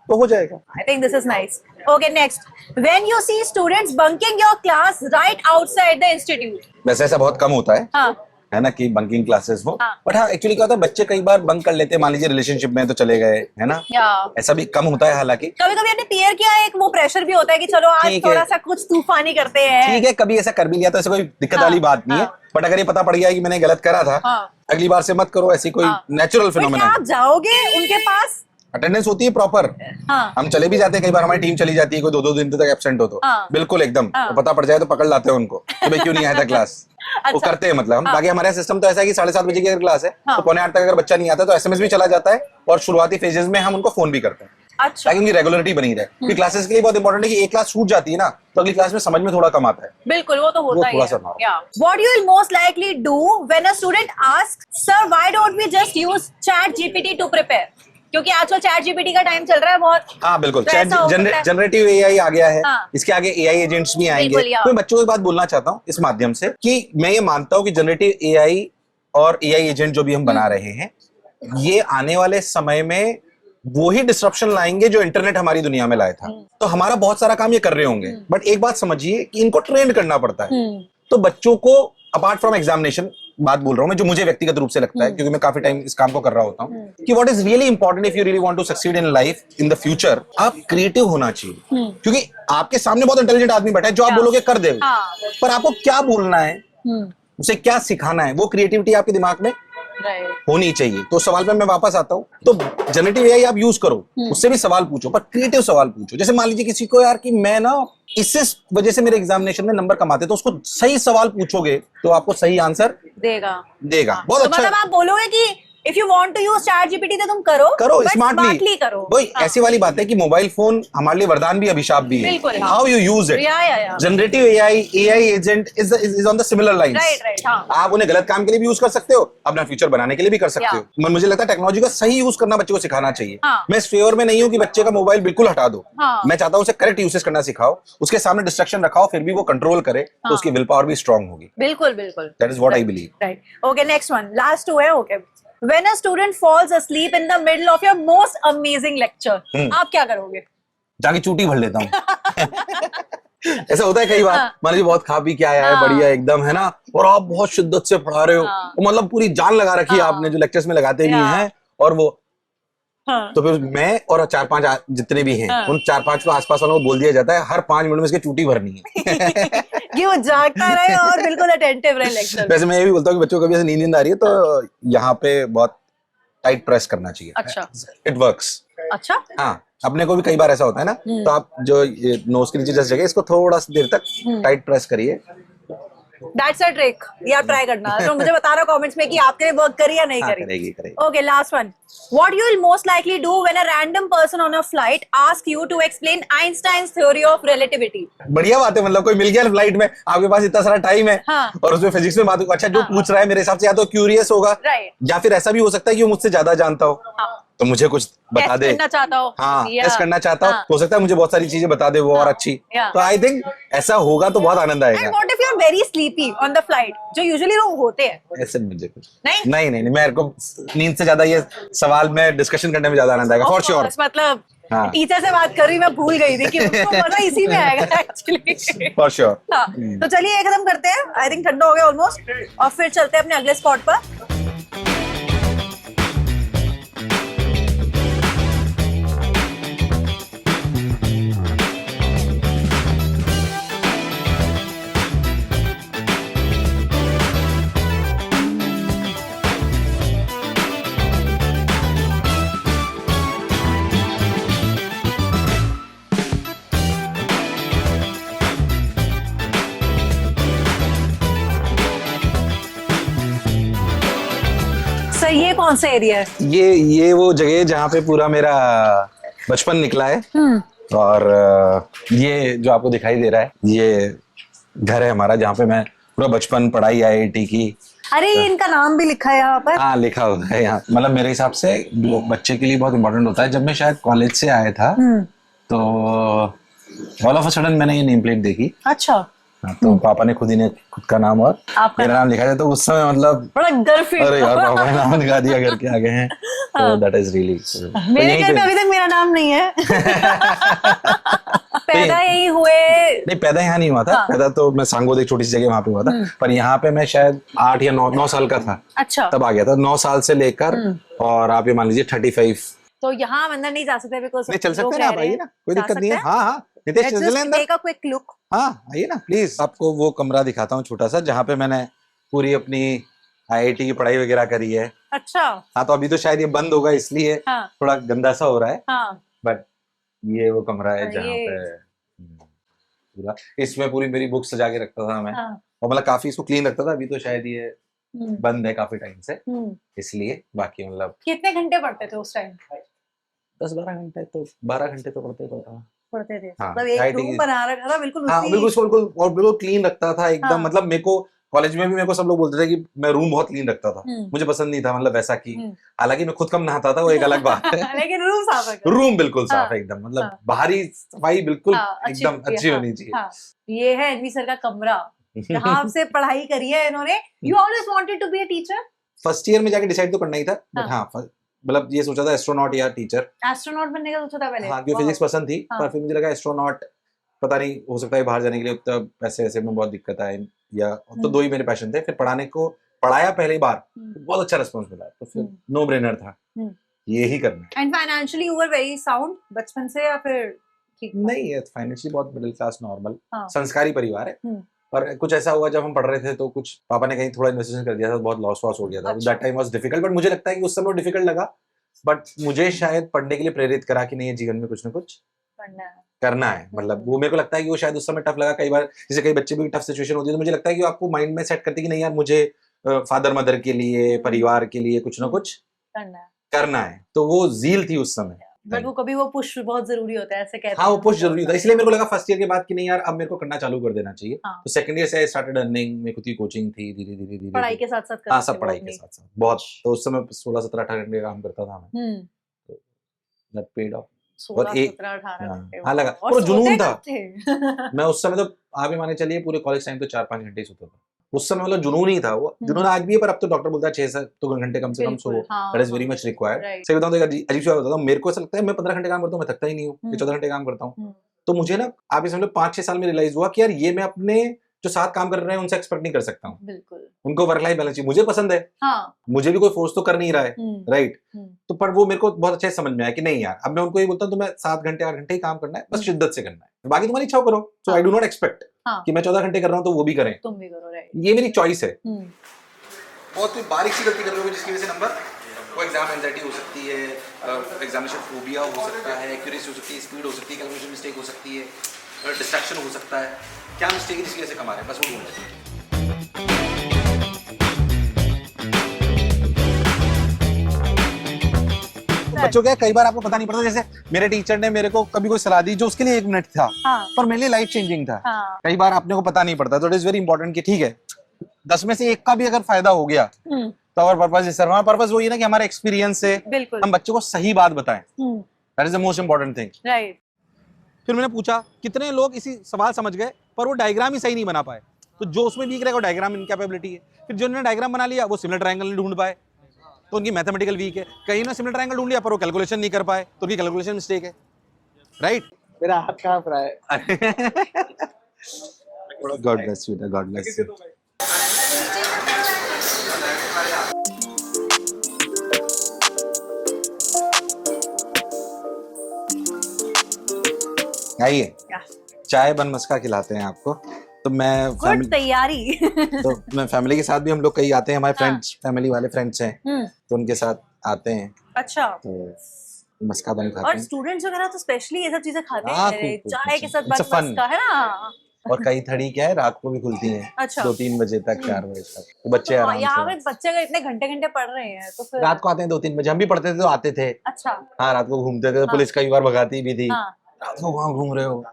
तो हो जाएगा। I think this is nice. Okay, next. When you see students bunking your class right outside the institute. वैसे ऐसा बहुत कम होता है, हाँ, है ना, कि बंकिंग क्लासेस हो, हाँ। बट हाँ एक्चुअली क्या होता है, बच्चे कई बार बंक कर लेते हैं, मान लीजिए रिलेशनशिप में तो चले गए, है ना, या ऐसा भी कम होता है हालांकि। कभी कभी अपने पीयर किया एक वो प्रेशर भी होता है कि चलो आज ठीक है। थोड़ा सा कुछ तूफानी करते हैं। ठीक है, कभी ऐसा कर भी लिया तो ऐसे कोई दिक्कत हाँ, वाली बात नहीं है, हाँ। बट अगर ये पता पड़ गया कि मैंने गलत करा था, हाँ। अगली बार से मत करो, ऐसी कोई हाँ। नेचुरल But क्या फिनोमेना। आप जाओगे उनके पास? अटेंडेंस होती है प्रॉपर, हाँ, हम चले भी जाते हैं, कई बार हमारी टीम चली जाती है, कोई 2-2 दिन तक एब्सेंट हो तो हाँ। बिल्कुल एकदम, हाँ। तो पता पड़ जाए तो पकड़ लाते हैं उनको कि भाई क्यों नहीं आया था क्लास। वो अच्छा। करते हैं, मतलब हम हाँ। बाकी हमारा सिस्टम तो ऐसा है कि 7:30 बजे की अगर क्लास है हाँ। तो 7:45 तक अगर बच्चा नहीं आता तो एसएमएस भी चला जाता है, और शुरुआती फेजेस में हम उनको फोन भी करते हैं अच्छा, ताकि उनकी रेगुलरिटी बनी रहे, क्योंकि क्लासेस के लिए बहुत इंपॉर्टेंट है कि एक क्लास छूट जाती है ना तो अगली क्लास में समझ में थोड़ा कम आता है। बिल्कुल, वो तो होता ही थोड़ा है। सा ना। Yeah. What you will most likely do when a student asks, "Sir, why don't we just use Chat GPT to prepare?" क्योंकि आजकल चैट जीपीटी का टाइम चल रहा है बहुत। हाँ बिल्कुल, तो चैट ऐसा हो सकता है। जनरेटिव एआई आ गया है, हाँ। इसके आगे एआई एजेंट्स भी आएंगे। बिल्कुल, या। तो मैं बच्चों को एक बात बोलना चाहता हूँ इस माध्यम से कि मैं ये मानता हूँ कि जनरेटिव एआई और एआई एजेंट जो भी हम बना रहे हैं, ये आने वाले समय में वो ही डिस्ट्रप्शन लाएंगे जो इंटरनेट हमारी दुनिया में लाया था। तो हमारा बहुत सारा काम ये कर रहे होंगे, बट एक बात समझिए कि इनको ट्रेन करना पड़ता है। तो बच्चों को अपार्ट फ्रॉम एग्जामिनेशन बात बोल रहा हूं मैं, जो मुझे व्यक्तिगत रूप से लगता है, क्योंकि मैं काफी टाइम इस काम को कर रहा होता हूं, कि what is really important if you really want to succeed in life in the future, आप क्रिएटिव होना चाहिए। क्योंकि आपके सामने बहुत इंटेलिजेंट आदमी बैठा है जो आप बोलोगे कर देगा, हाँ। पर आपको क्या बोलना है, उसे क्या सिखाना है, वो क्रिएटिविटी आपके दिमाग में होनी चाहिए। तो सवाल पे मैं वापस आता हूँ, तो जनरेटिव एआई आप यूज करो, उससे भी सवाल पूछो, पर क्रिएटिव सवाल पूछो। जैसे मान लीजिए किसी को यार कि मैं ना इस वजह से मेरे एग्जामिनेशन में नंबर कमाते, तो उसको सही सवाल पूछोगे तो आपको सही आंसर देगा। बहुत तो अच्छा। मतलब आप बोलोगे कि if you want to use chat GPT तो तुम करो स्मार्टली करो। वही ऐसी वाली बात है कि मोबाइल फोन हमारे लिए वरदान भी अभिशाप भी है। बिल्कुल। How you use it. Generative AI agent is on the similar lines. Right. आप उन्हें गलत काम के लिए भी यूज कर सकते हो, अपना फ्यूचर बनाने के लिए भी कर सकते हो। मुझे लगता है टेक्नोलॉजी का सही यूज करना बच्चे को सिखाना चाहिए। मैं इस फेवर में नहीं हूँ कि बच्चे का मोबाइल बिल्कुल हटा दो। मैं चाहता हूँ उसे करेक्ट यूसेज करना सिखाओ, उसके सामने डिस्ट्रक्शन रखाओ, फिर भी वो कंट्रोल करे, तो उसकी विल पावर भी स्ट्रांग होगी। बिल्कुल। That is what I believe. Right. Okay, next one, last two है। Okay, when a student falls asleep in the middle of your most amazing lecture, आप क्या करोगे? जाके चूटी भर लेता हूँ। ऐसा होता है कई बार। मान लीजिए बहुत खा पी के आया है, बढ़िया एकदम, है ना, और आप बहुत शिद्दत से पढ़ा रहे हो, मतलब पूरी जान लगा रखी है आपने, जो लेक्चर्स में लगाते भी हैं, और वो तो फिर मैं और 4-5 जितने भी हैं, उन 4-5 को आसपास वालों को बोल दिया जाता है हर 5 मिनट में इसकी चूटी भरनी है। कि वो जागता रहे और बिल्कुल अटेंटिव रहे लेक्चर। वैसे मैं ये भी बोलता हूँ कि बच्चों को कभी ऐसे नींद आ रही है तो यहाँ पे बहुत टाइट प्रेस करना चाहिए। अच्छा, इट वर्क्स। अच्छा, हाँ, अपने को भी कई बार ऐसा होता है ना, तो आप जो नोज के नीचे जैसे जगह, इसको थोड़ा सा देर तक टाइट प्रेस करिए। That's a trick. यार ट्राई करना, तो मुझे बता रहा कमेंट्स में कि आपके लिए वर्क करी या नहीं करी। करेगी। Okay, last one. What you will most likely do when a random person on a flight asks you to explain Einstein's theory of relativity? बढ़िया बात है, मतलब कोई मिल गया फ्लाइट में, आपके पास इतना सारा टाइम है, और उसमें फिजिक्स में बात हो, अच्छा जो पूछ रहा है मेरे हिसाब से या तो क्यूरियस होगा, या फिर ऐसा भी हो सकता है कि वो मुझसे ज्यादा जानता हो, तो मुझे कुछ बता दे, करना चाहता हो। हाँ, टेस्ट करना चाहता हो सकता है मुझे बहुत सारी चीजें बता दे वो, और अच्छी। तो आई थिंक ऐसा होगा तो बहुत आनंद आएगा। And what if you're very sleepy on the flight, जो यूजुअली लोग होते हैं? ऐसे मुझे कुछ नहीं, मेरे को नींद से ज्यादा ये सवाल में डिस्कशन करने में ज्यादा आनंद आएगा, फॉर श्योर। मतलब टीचर से बात कर रही, मैं भूल गई थी कि उनको मजा इसी में आएगा एक्चुअली, फॉर श्योर। तो चलिए ये खत्म करते हैं, आई थिंक ठंडा हो गया ऑलमोस्ट, और फिर चलते हैं अपने अगले स्पॉट पर। सर ये कौन सा एरिया है? ये वो जगह जहाँ पे पूरा मेरा बचपन निकला है, और ये जो आपको दिखाई दे रहा है ये घर है हमारा, जहाँ पे मैं पूरा बचपन, पढ़ाई, आईआईटी की। अरे ये इनका नाम भी लिखा है यहाँ पर? हाँ, लिखा हुआ है यहाँ। मतलब मेरे हिसाब से वो बच्चे के लिए बहुत इंपॉर्टेंट होता है। जब मैं शायद कॉलेज से आया था तो ऑल ऑफ अ सडन मैंने ये नेम प्लेट देखी। अच्छा। तो पापा ने खुद का नाम और मेरा नाम लिखा है, तो उस समय मतलब बड़ा गर्व फील, अरे यार पापा ने नाम लिखा दिया घर के आगे हैं, तो दैट इज रियली। मेरे घर में अभी तक मेरा नाम नहीं है। पैदा यही हुए? नहीं, पैदा यहाँ नहीं हुआ था। पैदा तो मैं सांगोद, एक छोटी सी जगह वहां पे हुआ था, पर यहाँ पे मैं शायद 8 या 9 साल का था। अच्छा। तब आ गया था, 9 साल से लेकर, और आप ये मान लीजिए 35। तो यहाँ अंदर नहीं जा सकते बिकॉज़ नहीं चल सकते ना, आप आइए ना, कोई दिक्कत नहीं है। हाँ, नितेश चले अंदर। Take a quick look. हाँ, आइए ना प्लीज। आपको वो कमरा दिखाता हूँ छोटा सा, जहाँ पे मैंने पूरी अपनी आईआईटी की पढ़ाई वगैरह करी है। अच्छा। हाँ, तो अभी तो शायद ये बंद होगा, इसलिए थोड़ा गंदा सा हो रहा है, बट ये वो कमरा है जहाँ पे पूरा, इसमें पूरी मेरी बुक सजा के रखता था मैं, और मतलब काफी इसको क्लीन रखता था। अभी तो शायद ये बंद है काफी टाइम से, इसलिए। बाकी मतलब कितने घंटे पढ़ते थे उस टाइम? 10-12 घंटे तो 12 घंटे तो पढ़ते थे। हाँ, मतलब एक रूम बना रखा था बिल्कुल। हाँ, बिल्कुल, और बिल्कुल क्लीन रखता था एकदम। मतलब मेरे को कॉलेज में भी मेरे को सब लोग बोलते थे कि मैं रूम बहुत क्लीन रखता था। मुझे पसंद नहीं था, मतलब वैसा की, हालांकि मैं खुद कम नहाता था, वो एक अलग बात है। लेकिन रूम साफ है, रूम बिल्कुल साफ है एकदम, मतलब बाहरी सफाई बिल्कुल एकदम अच्छी होनी चाहिए। ये है एनवी सर का कमरा, जहाँ आपसे पढ़ाई करी है इन्होंने। You always wanted to be a teacher? First year में जाके डिसाइड तो करना ही था, बट हाँ, मतलब ये सोचा था एस्ट्रोनॉट या टीचर। एस्ट्रोनॉट बनने का सोचा था पहले? हाँ, क्योंकि फिजिक्स पसंद थी, पर फिर मुझे लगा एस्ट्रोनॉट, पता नहीं, हो सकता है बाहर जाने के लिए उतना पैसे में बहुत दिक्कत आए, या तो 2 ही मेरे पैशन थे। फिर पढ़ाया पहली बार, बहुत अच्छा रिस्पॉन्स मिला, तो फिर नो ब्रेनर था ये ही करना। And financially you were very sound बचपन से, या फिर ठीक? नहीं, फाइनेंशियली बहुत मिडिल क्लास, नॉर्मल, संस्कारी परिवार है, और कुछ ऐसा हुआ जब हम पढ़ रहे थे तो कुछ पापा ने कहीं थोड़ा इन्वेस्टिगेशन कर दिया था, बहुत लॉस वॉस हो गया था, that time was difficult. But मुझे लगता है कि उस समय डिफिकल्ट लगा, बट मुझे शायद पढ़ने के लिए प्रेरित करा कि नहीं, ये जीवन में कुछ ना कुछ करना है। मतलब वो मेरे को लगता है कि वो शायद उस समय टफ लगा। कई बार जैसे कई बच्चे भी टफ सिचुएशन होती है, तो मुझे लगता है कि आपको माइंड में सेट करती है कि नहीं यार, मुझे फादर मदर के लिए, परिवार के लिए कुछ ना कुछ करना है। तो वो जील थी उस समय। बट वो कभी वो पुश बहुत जरूरी होता है, ऐसे कहते हैं। हाँ, वो पुश जरूरी होता है, इसलिए मेरे को लगा फर्स्ट ईयर के बाद कि नहीं यार, अब मेरे को करना चालू कर देना चाहिए। हाँ। तो सेकंड ईयर से आई स्टार्टेड अर्निंग, मेरे खुद की कोचिंग थी, धीरे धीरे धीरे पढ़ाई के साथ साथ हाँ, सब पढ़ाई के साथ साथ बहुत। तो उस समय 16-17-18 घंटे काम करता था मैं, तो दैट पेड ऑफ। 16-17-18 हाँ लगा, और जुनून था। मैं उस समय तो आप ही माने चलिए पूरे कॉलेज टाइम तो 4-5 घंटे ही सोता था उस समय। मतलब जुनून ही था वो, जुनून आज भी है, पर अब तो डॉक्टर बोलता है 6 घंटे कम से कम so, that is very much required. सही बताऊं तो अजीब सी बात बताता हूं, मेरे को ऐसा लगता है मैं 15 घंटे काम करता हूं, मैं थकता ही नहीं हूं, 14 घंटे काम करता हूं। तो मुझे ना आप ये समझ लो 5-6 साल में रियलाइज हुआ कि यार ये मैं अपने जो साथ काम कर रहे हैं उनसे एक्सपेक्ट नहीं कर सकता हूँ। बिल्कुल, उनको वर्क लाइफ बैलेंस चाहिए, मुझे पसंद है, हाँ। मुझे भी कोई फोर्स तो कर नहीं रहा है, राइट। तो पर वो मेरे को बहुत अच्छे से समझ में आया कि नहीं यार, अब मैं उनको ये बोलता हूँ तुम्हें 7 घंटे 8 घंटे ही काम करना है, बस शिद्दत से करना है, बाकी तुम्हारी इच्छा करो। सो आई डू नॉट एक्सपेक्ट कि मैं 14 घंटे कर रहा हूँ तो वो भी करें, तुम भी करो, राइट। ये मेरी चॉइस है। बहुत कोई बारीक सी गलती कर रहे हो जिसकी वजह से नंबर, वो एग्जाम एंजाइटी हो सकती है, एग्जामिनेशन फोबिया हो सकता है, एक्यूरेसी हो सकती है, स्पीड हो सकती है, कैलकुलेशन मिस्टेक हो सकती है, डिस्ट्रैक्शन हो सकता है। क्या मिस्टेक है जिसकी वजह से कमा रहे हैं, बस वो ढूंढ लें। बच्चों क्या कई बार आपको पता नहीं पड़ता, जैसे मेरे टीचर ने मेरे को कभी कोई सलाह दी जो उसके लिए 1 मिनट था, हाँ। पर मेरे लिए लाइफ चेंजिंग था, हाँ। कई बार आपने को पता नहीं पड़ता, तो इट इज वेरी इंपॉर्टेंट कि ठीक है 10 में से 1 का भी अगर फायदा हो गया तो हमारा पर्पस इज, हमारा पर्पस वही है ना कि हमारे एक्सपीरियंस से हम बच्चों को सही बात बताएं, that is the most important thing, right. फिर मैंने पूछा कितने लोग इसी सवाल समझ गए पर वो डायग्राम ही सही नहीं बना पाए, तो जो उसमें वीक रहेगा डायग्राम इनकैपेबिलिटी है। फिर जिन्होंने डायग्राम बना लिया वो सिमिलर ट्रायंगल नहीं ढूंढ पाए तो उनकी मैथमेटिकल वीक है। कहीं ने सिमिलर ट्रायंगल ढूंढ लिया पर वो कैलकुलेशन नहीं कर पाए तो उनकी कैलकुलेशन मिस्टेक है, राइट। मेरा हाथ कांप रहा है। God bless you, God bless you. आइए चाय बन मस्का खिलाते हैं आपको। तो मैं तैयारी तो मैं फैमिली के साथ भी हम लोग कहीं आते हैं, हमारे फ्रेंड्स, फैमिली वाले फ्रेंड्स हैं तो उनके साथ आते हैं। अच्छा, तो मस्का बन खाते हैं। और स्टूडेंट्स वगैरह तो स्पेशली ये सब चीजें खाते हैं, चाय के साथ बन मस्का, है ना। और कई थड़ी क्या है रात को भी खुलती हैं, अच्छा। 2-3 बजे तक, 4 बजे तक, तो बच्चे आराम से। यहाँ पे बच्चे अगर इतने घंटे पढ़ रहे हैं तो फिर रात को आते हैं 2-3 बजे, हम भी पढ़ते थे तो आते थे। अच्छा, हाँ, रात को घूमते थे, पुलिस कई बार भगाती भी थी, रात को वहाँ घूम रहे हो।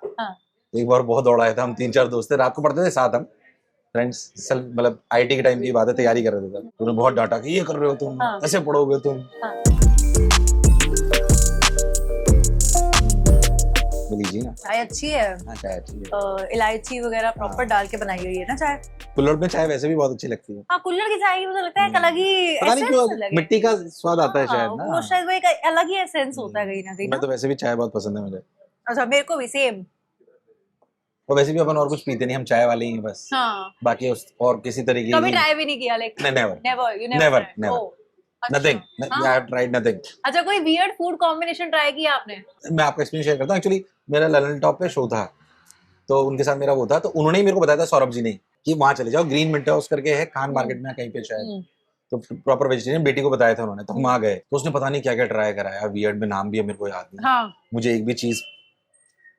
एक बार बहुत दौड़ाया था, हम 3-4 दोस्त थे, रात को पढ़ते थे साथ, हम फ्रेंड्स, मतलब आईटी के टाइम की बात है, तैयारी कर रहे थे, उन्होंने बहुत डांटा कि ये कर रहे हो तुम, ऐसे पढ़ोगे तुम। लीजिए ना, चाय अच्छी है। हाँ, चाय अच्छी है, इलायची वगैरह प्रॉपर डाल के बनाई हुई है ना चाय। कुल्हड़ में चाय वैसे भी बहुत अच्छी लगती है। हाँ, कुल्हड़ की चाय मुझे लगता है एक अलग ही, पता नहीं क्यों मिट्टी का स्वाद आता है शायद ना, वो शायद वो एक अलग ही एसेंस होता है कहीं ना कहीं। मैं तो वैसे भी चाय बहुत पसंद है मुझे। अच्छा, मेरे को भी सेम। और वैसे भी अपन और कुछ पीते नहीं, हम चाय वाले ही हैं बस, हाँ। बाकी और किसी तरीके की कभी ट्राई भी नहीं किया, like never nothing, I have tried nothing. अच्छा, कोई वियर्ड फूड कॉम्बिनेशन ट्राई किया आपने? मैं आपको एक्सपीरियंस शेयर करता हूं। एक्चुअली मेरा ललन टॉप पे शो था, तो उनके साथ मेरा वो था, तो उन्होंने ही मेरे को बताया था, सौरभ जी ने, कि वहां चले जाओ, ग्रीन मिंट हाउस करके है खान मार्केट में कहीं पे शायद, तो प्रॉपर वेजिटेरियन, बेटी को बताया था उन्होंने, तो हम आ गए, तो उसने पता नहीं क्या क्या ट्राई कराया, वियर्ड में नाम भी है मेरे को याद नहीं, हाँ। मुझे एक भी चीज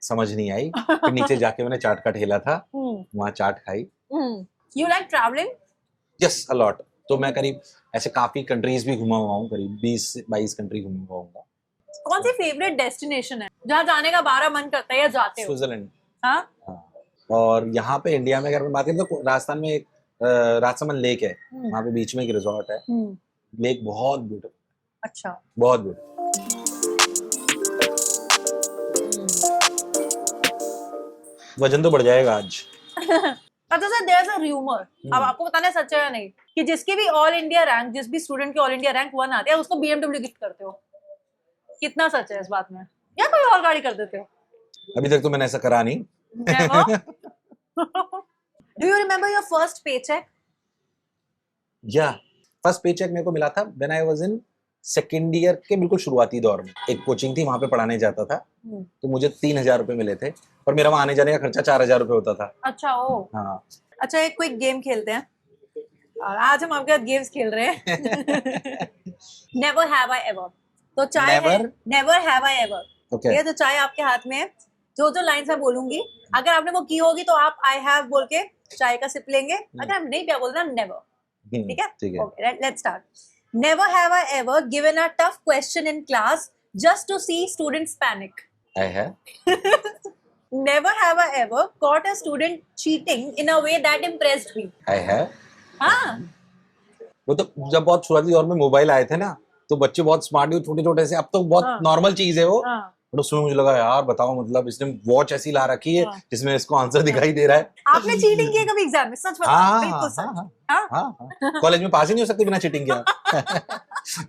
समझ नहीं आई। फिर नीचे जाके मैंने चाट का ठेला था, वहाँ चाट खाई। You like traveling? Yes, a lot. तो मैं करीब ऐसे काफी कंट्रीज भी घुमा हुआ हूँ, करीब 20-22 कंट्री घुमा हुआ हूँ। कौन सी फेवरेट डेस्टिनेशन है जहाँ जाने का 12 मन करता है या जाते हो? स्विट्जरलैंड। हाँ। और यहाँ पे इंडिया में अगर मैं बात करें तो राजस्थान में एक राजसमंद लेक है, वहाँ पे बीच में एक रिजॉर्ट है, लेक बहुत ब्यूटीफुल। अच्छा, बहुत ब्यूटीफुल। वजन तो बढ़ जाएगा आज। अच्छा sir, there is a rumour, अब आपको बताना है सच है या नहीं, कि जिसकी भी ऑल इंडिया रैंक, जिस भी स्टूडेंट की ऑल इंडिया रैंक 1 आती है उसको BMW गिफ्ट करते हो। कितना सच है इस बात में, या कोई और गाड़ी कर देते हो? अभी तक तो मैंने ऐसा करा नहीं। Do you remember your first paycheque? या फर्स्ट पेचेक मेरे को मिला था when I was in second year के बिल्कुल शुरुआती दौर में। एक कोचिंग थी, वहां पे पढ़ाने जाता था, तो मुझे 3000 रुपए मिले थे और मेरा वहां आने जाने का खर्चा 4000 रुपए होता था। अच्छा, ओ हाँ। अच्छा एक क्विक गेम खेलते हैं और आज हम आपके साथ गेम्स खेल रहे हैं। नेवर हैव आई एवर, तो चाय है never have I ever, Okay. ये तो चाय आपके हाथ में है, जो जो लाइन मैं बोलूंगी अगर आपने वो की होगी तो आप आई हैव बोल के चाय का सिप लेंगे, अगर आप नहीं पिया बोलना नेवर, ठीक है? ठीक है। Okay let's start. Never have I ever given a tough question in class just to see students panic. I have. Never have I ever caught a student cheating in a way that impressed me. I have. हाँ, वो तो जब बहुत शुरुआती दौर में mobile आए थे ना, तो बच्चे बहुत स्मार्ट हुए छोटे छोटे से, अब तो बहुत नॉर्मल चीज है वो। हाँ, और उसमें मुझे लगा यार बताओ, मतलब इसने वॉच ऐसी ला रखी है जिसमें इसको आंसर दिखाई दे रहा है। आपने चीटिंग की है कभी एग्जाम में? सच बताओ, बिल्कुल सच। हाँ, कॉलेज में पास ही नहीं हो सकती बिना चीटिंग किया।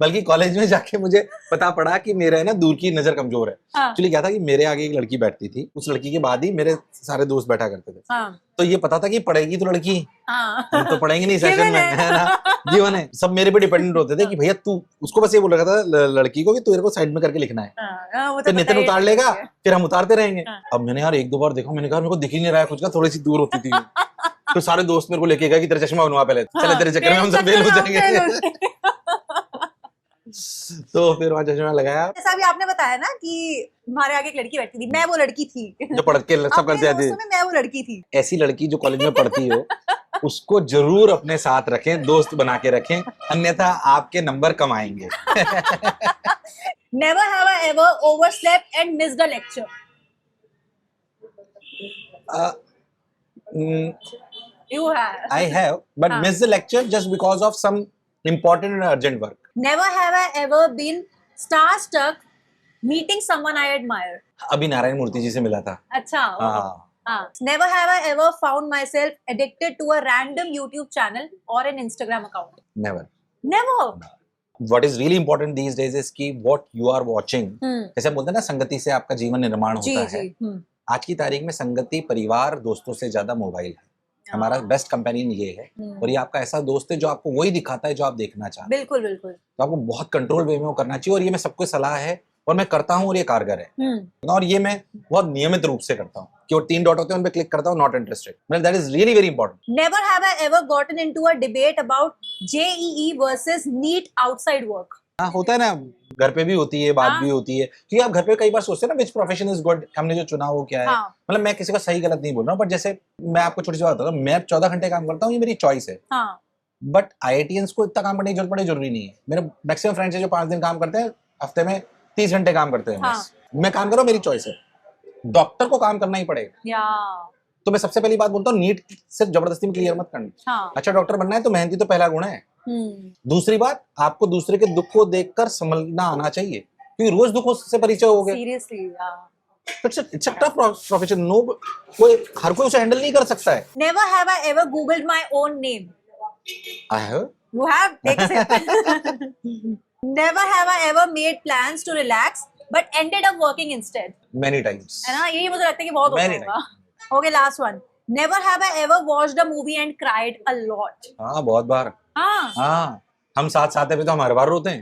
बल्कि कॉलेज में जाके मुझे पता पड़ा कि मेरा है ना दूर की नजर कमजोर है। एक्चुअली क्या था कि मेरे आगे एक लड़की बैठती थी, उस लड़की के बाद ही मेरे सारे दोस्त बैठा करते थे। तो ये पता था कि पढ़ेगी तो लड़की, हम तो पढ़ेंगे नहीं सेशन में, है ना, जीवन है। सब मेरे पे डिपेंडेंट होते थे कि भैया तू, उसको बस ये बोल रखा था लड़की को कि तू मेरे को साइड में करके लिखना है, फिर नितिन उतार लेगा, फिर हम उतारते रहेंगे। अब मैंने यार एक दो बार देखा, मैंने कहा मेरे को दिख ही नहीं रहा है कुछ का, थोड़ी सी दूर होती थी। तो सारे दोस्त मेरे को लेके गए कि तेरा चश्मा बनवा पहले, चले तेरे चक्कर में हम सब फेल हो जाएंगे। तो फिर वहां चश्मा लगाया। जैसा भी आपने बताया ना कि हमारे आगे एक लड़की बैठी थी, मैं वो लड़की थी जो पढ़ के सब करते थे, मैं वो लड़की थी। ऐसी लड़की जो कॉलेज में पढ़ती हो उसको जरूर अपने साथ रखें, दोस्त बना के रखें, अन्यथा आपके नंबर कम आएंगे। Never have I ever overslept and missed a lecture. You have. I have, but missed the lecture just because of some important and urgent work. Never have I ever been starstruck meeting someone I admire. अभी नारायण मूर्ति जी से मिला था। अच्छा। हाँ। Never have I ever found myself addicted to a random YouTube channel or an Instagram account. Never. Never. What is really important these days is कि what you are watching. जैसे बोलते हैं ना, संगति से आपका जीवन निर्माण होता है। आज की तारीख में संगति परिवार दोस्तों से ज्यादा मोबाइल है। हमारा बेस्ट कंपेनियन ये है, और ये आपका ऐसा दोस्त है जो आपको वही दिखाता है जो आप देखना चाहते हैं। बिल्कुल बिल्कुल। तो आपको बहुत कंट्रोल वे में वो करना चाहिए, और ये मैं सबको सलाह है और मैं करता हूँ, और ये कारगर है। और ये मैं बहुत नियमित रूप से करता हूँ कि वो 3 डॉट होते हैं उन पे क्लिक करता हूँ, नॉट इंटरेस्टेड। मतलब that is really very important. Never have I ever gotten into a debate about JEE versus NEET outside work. हाँ, होता है ना, घर पे भी होती है, बात भी होती है, क्योंकि आप घर पे कई बार सोचते हैं ना, विच प्रोफेशन इज गुड, हमने जो चुना वो क्या है। मतलब मैं किसी का सही गलत नहीं बोल रहा हूँ, बट जैसे मैं आपको छोटी सी बात बताता हूँ, मैं 14 घंटे काम करता हूँ, ये मेरी चॉइस है। बट IITians को इतना काम करने की जरूरत पड़े जरूरी नहीं है। मेरे मैक्सिमम फ्रेंड्स है जो 5 दिन काम करते हैं, हफ्ते में 30 घंटे काम करते हैं। मैं काम कर रहा हूँ, मेरी चॉइस है। डॉक्टर को काम करना ही पड़ेगा। तो मैं सबसे पहली बात बोलता हूँ, नीट सिर्फ जबरदस्ती में क्लियर मत करना। अच्छा डॉक्टर बनना है तो मेहनती तो पहला गुण है। दूसरी बात, आपको दूसरे के दुख को देखकर संभलना आना चाहिए, क्योंकि रोज दुखों से परिचय हो गया। Seriously, it's a tough profession. No, कोई हर कोई उसे हैंडल नहीं कर सकता है। Never have I ever googled my own name. I have. You have? Take a sip. Never have I ever made plans to relax but ended up working instead. Many times. है ना, यही मुझे लगता है कि बहुत होता होगा। Okay, last one. Never have I ever watched a movie and cried a lot. हाँ, बहुत बार। हाँ, हम साथ साथ है तो हम हर बार रोते हैं।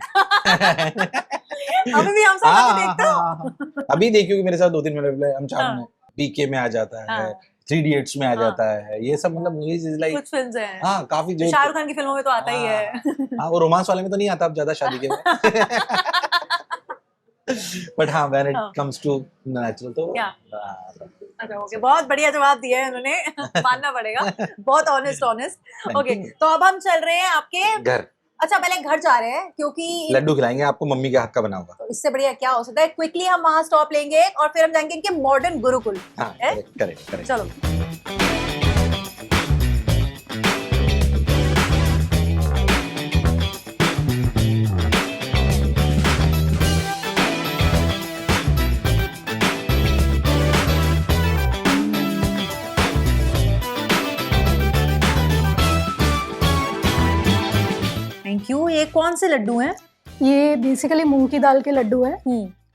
अभी भी हम साथ देखते हो? अभी देखिए मेरे साथ 2-3 मिनट हम चारों में PK में आ जाता है, 3 Idiots में आ जाता है, ये सब मतलब मूवीज इज लाइक कुछ फिल्म्स हैं। हाँ, काफी जो शाहरुख खान की फिल्मों में तो आता ही है। हाँ, वो रोमांस वाले में तो नहीं आता अब ज्यादा शादी के में। बट हाँ, when it comes to natural तो अच्छा, ओके, बहुत बढ़िया जवाब दिया है उन्होंने, मानना पड़ेगा, बहुत ऑनेस्ट। ओके, तो अब हम चल रहे हैं आपके घर। अच्छा, पहले घर जा रहे हैं क्योंकि लड्डू खिलाएंगे आपको मम्मी के हाथ का बना हुआ। तो इससे बढ़िया क्या हो सकता है। क्विकली हम वहां स्टॉप लेंगे और फिर हम जाएंगे इनके मॉडर्न गुरुकुल। हाँ, करेक्ट। चलो। Thank you. ये कौन से लड्डू हैं? ये बेसिकली मूंग की दाल के लड्डू है।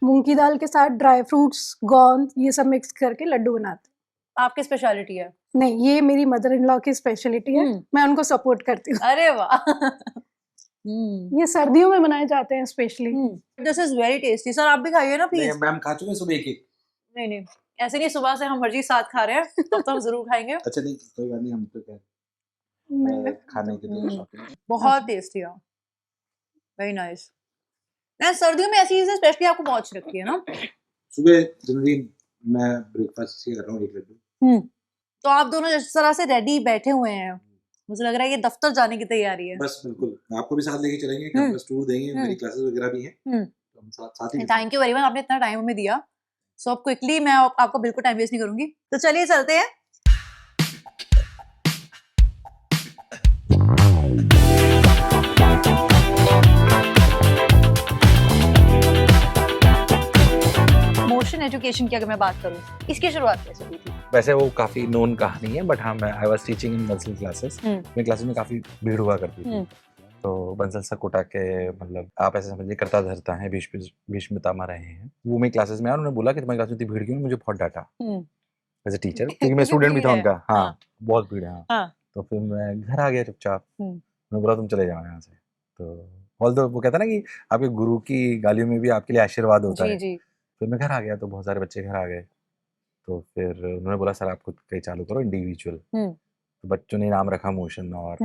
मूंग की दाल के साथ ड्राई फ्रूट्स, गोंद, ये सब मिक्स करके लड्डू बनाते हैं। आपकी स्पेशलिटी है? नहीं, ये मेरी मदर इन लॉ की स्पेशलिटी है। मैं उनको सपोर्ट करती हूँ। अरे वाह। ये सर्दियों में बनाए जाते हैं specially. This is very tasty. Sir आप भी खाइए ना प्लीज। मैम खा चुके सुबह एक। नहीं, ऐसे नहीं, सुबह से हम हर चीज साथ खा रहे हैं, तो हम जरूर खाएंगे। अच्छा नहीं, कोई बात नहीं, हम तो क्या खाने के लिए शौकीन हैं। बहुत टेस्टी है, वेरी नाइस। सर्दियों में ऐसी चीजें स्पेशली आपको बहुत अच्छी लगती है ना। सुबह जनरली मैं ब्रेकफास्ट से कर रहा हूँ 1 लड्डू। तो आप दोनों जिस तरह से रेडी बैठे हुए हैं, मुझे लग रहा है ये दफ्तर जाने की तैयारी है। बस बिल्कुल, आपको भी साथ लेके चलेंगे, कैंपस टूर देंगे, मेरी क्लासेस वगैरह भी हैं, तो हम साथ ही थैंक यू वेरी मच, आपने इतना टाइम हमें दिया। सो अब क्विकली मैं आपको बिल्कुल टाइम वेस्ट नहीं करूंगी, तो चलिए चलते हैं। मोशन एजुकेशन की अगर मैं बात करूं, इसकी शुरुआत कैसे हुई थी? वैसे वो काफी नोन कहानी है, बट हाँ मैं I was teaching in Bansal classes. मेरी क्लासेस में काफी भीड़ हुआ करती थी, तो बंसल सा कोटा के मतलब आप ऐसे समझिए करता धरता है, भीष्म पितामह रहे हैं वो मेरी क्लासेस में। उन्होंने बोला कि तुम्हारी क्लास में इतनी भीड़ क्यों? मुझे बहुत डांटा एज ए टीचर, क्योंकि मैं स्टूडेंट भी था उनका। हाँ बहुत भीड़ है। हाँ तो फिर मैं घर आ गया चुपचाप। मैं बोला तुम चले जाओ यहाँ से। तो ऑल्दो वो कहता ना कि आपके गुरु की गालियों में भी आपके लिए आशीर्वाद होता है। फिर मैं घर आ गया, तो बहुत सारे बच्चे घर आ गए, तो फिर उन्होंने बोला सर आप खुद कहीं चालू करो इंडिविजुअल। तो बच्चों ने नाम रखा मोशन, और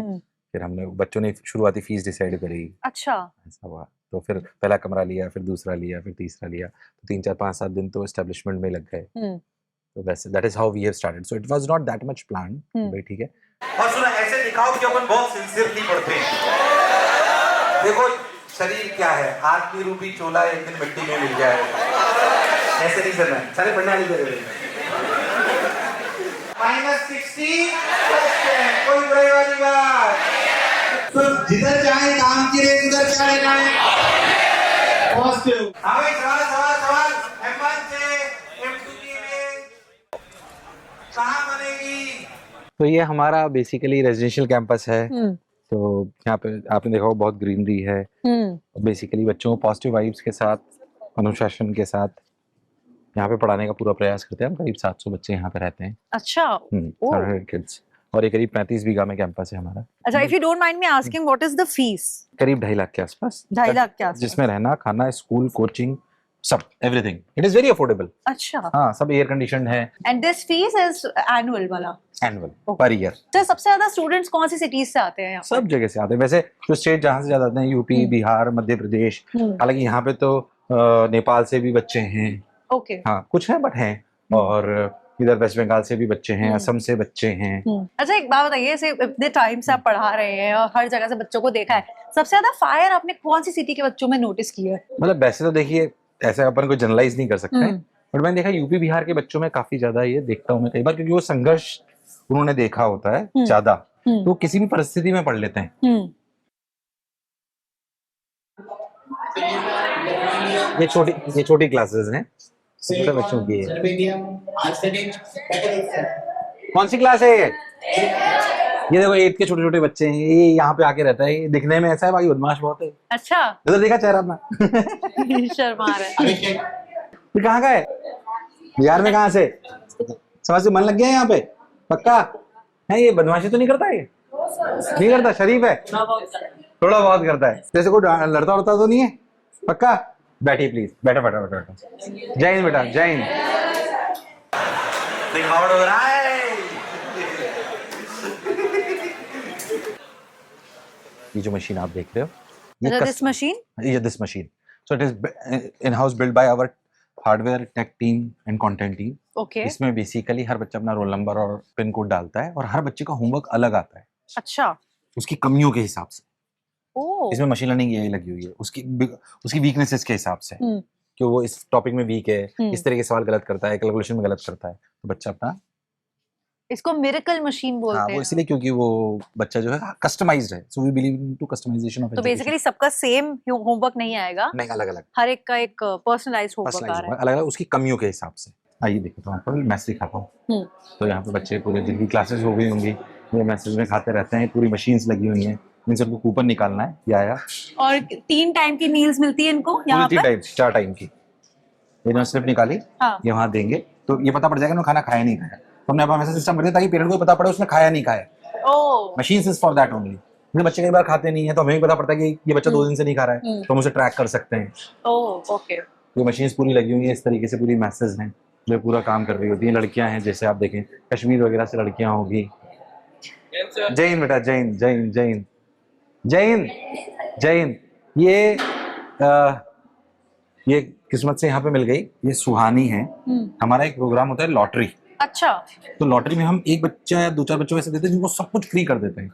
फिर हमने बच्चों ने शुरुआती फीस डिसाइड करी। अच्छा ऐसा हुआ। तो फिर पहला कमरा लिया, फिर दूसरा लिया, फिर तीसरा लिया, तो 3 4 5 7 दिन तो एस्टेब्लिशमेंट में लग गए। तो वैसे that is how we have started. So it was not that much plan, भाई ठीक है। और सुनो ऐसे दिखाओ कि अपन बहुत सिंसियरली पढ़ते हैं। देखो शरीर क्या है, आदमी रूपी चोला एक दिन मिट्टी में मिल जाएगा। ऐसे नहीं करना है, सारे पढ़ने वाले दे -60 कोई बुराई वाली बात। तो जिधर जाए काम की रे उधर चले जाए। पॉजिटिव। हाँ भाई सवाल M1 से M2 में कहाँ बनेगी? तो ये हमारा बेसिकली रेजिडेंशियल कैंपस है। तो यहाँ पे आपने देखा बहुत ग्रीनरी है। बेसिकली बच्चों को पॉजिटिव वाइब्स के साथ, अनुशासन के साथ यहाँ पे पढ़ाने का पूरा प्रयास करते हैं हम। करीब 700 बच्चे यहाँ पे रहते हैं। अच्छा किड्स, और ये करीब 35 बीघा में कैंपस है हमारा। अच्छा, if you don't mind me asking what is the fees? करीब 2.5 लाख के आसपास। 2.5 लाख के आसपास, जिसमें रहना, खाना, स्कूल, कोचिंग, सब everything. It is very affordable. अच्छा हाँ, सब एयर कंडीशनड है। And this fees is annual वाला? Annual per year. तो सबसे ज्यादा स्टूडेंट्स कौन सी सिटीज से आते हैं यहाँ? सब जगह से आते हैं। वैसे जो स्टेट जहाँ से ज्यादा आते हैं, यूपी, बिहार, मध्य प्रदेश, हालांकि यहाँ पे तो नेपाल से भी बच्चे हैं। ओके हाँ, कुछ है बट हैं। और इधर वेस्ट बंगाल से भी बच्चे हैं, असम से बच्चे हैं। अच्छा एक बात बताइए, इतने टाइम से आप पढ़ा रहे हैं और हर जगह से बच्चों को देखा है, सबसे ज्यादा फायर आपने कौन सी सिटी के बच्चों में नोटिस किया है? मतलब वैसे तो देखिए ऐसे अपन को जनरलाइज नहीं कर सकते, बट मैंने देखा यूपी बिहार के बच्चों में काफी ज्यादा ये देखता हूँ मैं कई बार, क्योंकि वो संघर्ष उन्होंने देखा होता है ज्यादा, तो किसी भी परिस्थिति में पढ़ लेते हैं। ये छोटी क्लासेस हैं, छोटे बच्चों की है। कौन सी क्लास है ये देखो 8 के छोटे छोटे बच्चे हैं। ये यहाँ पे आके रहता है, ये दिखने में ऐसा है भाई बदमाश बहुत है। अच्छा इधर देखा चेहरा अपना शर्मा रहा है। ये कहाँ का है? बिहार में कहाँ से? समझ से मन लग गया है यहाँ पे पक्का है? ये बदमाशी तो नहीं करता? ये नहीं करता, शरीफ है, थोड़ा बहुत करता है। जैसे कोई लड़ता उड़ता तो नहीं है? पक्का? बैठिए प्लीज, बैठो बैठो बैठो बैठो। जय हिंद बेटा, जय हिंद। रिकॉर्ड हो रहा है। ये जो मशीन आप देख रहे हो, this machine, so it is in house build by our hardware tech team and content team. Okay, इसमें बेसिकली हर बच्चा अपना रोल नंबर और पिन कोड डालता है, और हर बच्चे का होमवर्क अलग आता है। अच्छा, उसकी कमियों के हिसाब से। इसमें मशीन लर्निंग यही लगी हुई है, उसकी वीकनेसेस के हिसाब से, कि वो इस टॉपिक में वीक है, इस तरह के सवाल गलत करता है, कैलकुलेशन में गलत करता है, तो बच्चा अपना, इसको मिरेकल मशीन बोलते हैं। वो इसलिए क्योंकि वो बच्चा जो है कस्टमाइज्ड है, so we believe in to customisation of. तो बेसिकली सबका सेम होमवर्क नहीं आएगा, नहीं अलग अलग, हर एक का एक पर्सनलाइज्ड होमवर्क आ रहा है, अलग अलग उसकी कमियों के हिसाब से। आइए देखो, तो आपको मैसेज दिखाता हूँ। तो यहाँ पे बच्चे पूरे दिन की क्लासेस हो गई होंगी, ये मैसेज में खाते रहते हैं, पूरी मशीन्स लगी हुई हैं, इनसे उनको कूपन निकालना है ये आया। और 3 टाइम की मील्स मिलती है इनको यहाँ पे? 4 टाइम की। इन्होंने स्लिप निकाली, ये वहाँ देंगे, तो ये पता पड़ जाएगा उन्होंने खाना खाया नहीं खाया। तो हमने अपना सिस्टम कर दिया ताकि पेरेंट को पता पड़े उसने खाया नहीं खाया। Machines is for that only. ये बच्चे कई बार खाते नहीं है, तो हमें भी पता पड़ता है कि ये बच्चा 2 दिन से नहीं खा रहा है, तो हम उसे ट्रैक कर सकते हैं। ओके, ये मशीन्स पूरी लगी हुई है इस तरीके से, पूरी मैसेज हैं जो पूरा काम कर रही होती है। लड़कियां हैं, जैसे आप देखें कश्मीर वगैरह से लड़कियां होगी, जैन बेटा, जैन जैन जैन जैन जैन। ये किस्मत से यहाँ पे मिल गई। ये सुहानी है। हमारा एक प्रोग्राम होता है लॉटरी। अच्छा। तो लॉटरी में हम एक बच्चा या 2-4 बच्चों ऐसे देते हैं जिनको सब कुछ फ्री कर देते हैं।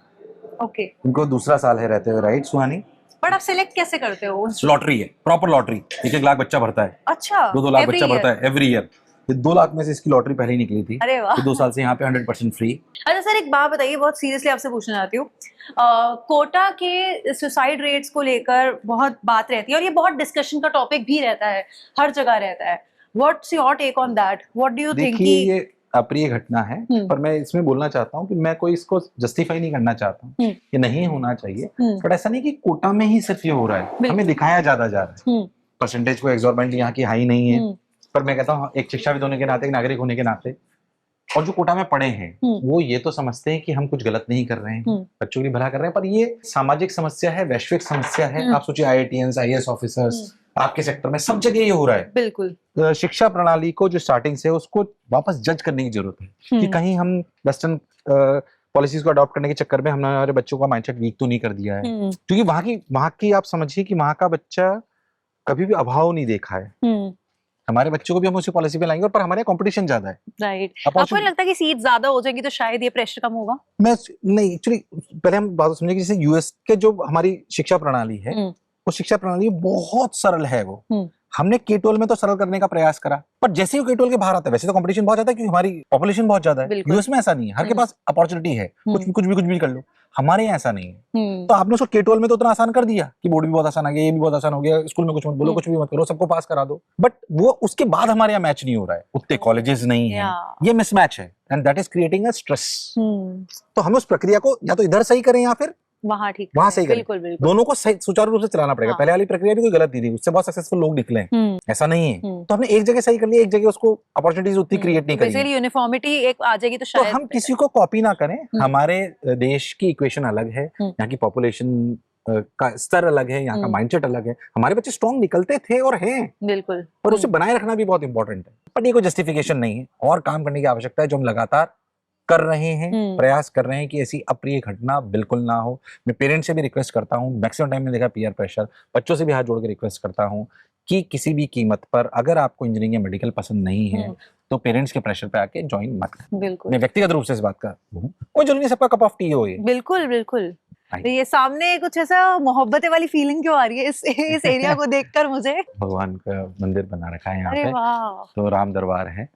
ओके। इनको दूसरा साल है रहते हुए, राइट सुहानी? बट आप सिलेक्ट कैसे करते हो? लॉटरी है, प्रॉपर लॉटरी। 1-1 लाख बच्चा भरता है। अच्छा। 2-2 लाख Every बच्चा year? भरता है एवरी ईयर। 2 लाख में से इसकी लॉटरी पहले ही निकली थी। अरे वाह। तो 2 साल से यहाँ पे 100% फ्री। अच्छा सर, एक बात बताइए, बहुत सीरियसली आपसे पूछना चाहती हूँ। कोटा के सुसाइड रेट्स को लेकर बहुत बात रहती है और ये बहुत डिस्कशन का टॉपिक भी रहता है, हर जगह रहता है। What's your take on that? What do you think? देखिए, ये अप्रिय घटना है, पर मैं इसमें बोलना चाहता हूँ कि मैं कोई इसको जस्टिफाई नहीं करना चाहता हूँ कि नहीं होना चाहिए। बट ऐसा नहीं कि कोटा में ही सिर्फ ये हो रहा है, हमें दिखाया ज्यादा जा रहा है। परसेंटेज को एग्जॉर्बिटेंट यहाँ की हाई नहीं है, पर मैं कहता हूँ एक शिक्षाविद होने के नाते, एक नागरिक होने के नाते, और जो कोटा में पढ़े हैं वो ये तो समझते हैं कि हम कुछ गलत नहीं कर रहे हैं, बच्चों की भला कर रहे हैं। पर ये सामाजिक समस्या है, वैश्विक समस्या है। आप सोचिए IITians, IAS ऑफिसर्स, आपके सेक्टर में सब जगह ये हो रहा है। बिल्कुल। शिक्षा प्रणाली को जो स्टार्टिंग से उसको वापस जज करने की जरूरत है कि कहीं हम वेस्टर्न पॉलिसीज को अडॉप्ट करने के चक्कर में हमने हमारे बच्चों का माइंडसेट वीक तो नहीं कर दिया है। क्योंकि वहाँ की आप समझिए कि वहाँ का बच्चा कभी भी अभाव नहीं देखा है। हमारे बच्चों को भी हम उसी पॉलिसी पे लाएंगे, और पर हमारे कंपटीशन ज्यादा है। राइट। आपको नहीं लगता कि सीट ज्यादा हो जाएगी तो शायद ये प्रेशर कम होगा? मैं नहीं, एक्चुअली पहले हम बात समझे कि जैसे यूएस के जो हमारी शिक्षा प्रणाली है, वो शिक्षा प्रणाली बहुत सरल है। वो हमने K-12 में तो सरल करने का प्रयास करा, पर जैसे ही K-12 के बाहर आता है वैसे तो कंपटीशन बहुत ज्यादा है, क्योंकि हमारी पॉपुलेशन बहुत ज्यादा है। यूएस में ऐसा नहीं है, हर के पास अपॉर्चुनिटी है, कुछ भी कर लो। हमारे यहाँ ऐसा नहीं है। तो आपने उसको K-12 में तो उतना आसान कर दिया कि बोर्ड भी बहुत आसान आ गया, ये भी बहुत आसान हो गया, स्कूल में कुछ मत बोलो, कुछ भी मत करो, सबको पास करा दो। बट वो उसके बाद हमारे यहाँ मैच नहीं हो रहा है, उतने कॉलेजेस नहीं है, ये मिसमैच है, and that is creating a stress. तो हमें उस प्रक्रिया को या तो इधर सही करें या फिर वहाँ ठीक, वहाँ सही करें। बिल्कुल बिल्कुल। दोनों को सही सुचारू रूप से चलाना पड़ेगा। पहले वाली प्रक्रिया भी कोई गलत नहीं थी, उससे बहुत सक्सेसफुल लोग निकले हैं, ऐसा नहीं है। तो हमने एक जगह सही कर लिया, एक जगह उसको अपॉर्चुनिटीज उतनी क्रिएट नहीं करी। बेसिकली यूनिफॉर्मिटी एक आ जाएगी तो शायद। तो हम किसी को कॉपी ना करें। हमारे देश की इक्वेशन अलग है, यहाँ की पॉपुलेशन का स्तर अलग है, यहाँ का माइंडसेट अलग है। हमारे बच्चे स्ट्रॉन्ग निकलते थे और हैं, बिल्कुल, और उसे बनाए रखना भी बहुत इंपॉर्टेंट है। पर ये कोई जस्टिफिकेशन नहीं है, और काम करने की आवश्यकता है, जो हम लगातार कर रहे हैं, प्रयास कर रहे हैं कि ऐसी अप्रिय घटना बिल्कुल ना हो। मैं पेरेंट्स से भी रिक्वेस्ट करता हूँ, मैक्सिमम टाइम में देखा पीयर प्रेशर, बच्चों से भी हाथ जोड़ के रिक्वेस्ट करता हूँ कि किसी भी कीमत पर अगर आपको इंजीनियरिंग या मेडिकल पसंद नहीं है तो पेरेंट्स के प्रेशर पे आके ज्वाइन मत करें। बिल्कुल, मैं व्यक्तिगत रूप से इस बात का हूँ, कोई जरूरी नहीं सबका कप ऑफ टी हो ये। बिल्कुल बिल्कुल। ये सामने कुछ ऐसा मोहब्बतें वाली फीलिंग क्यों आ रही है इस एरिया को देखकर मुझे? भगवान का मंदिर बना रखा है यहाँ अरे पे, वाह, तो राम दरबार है।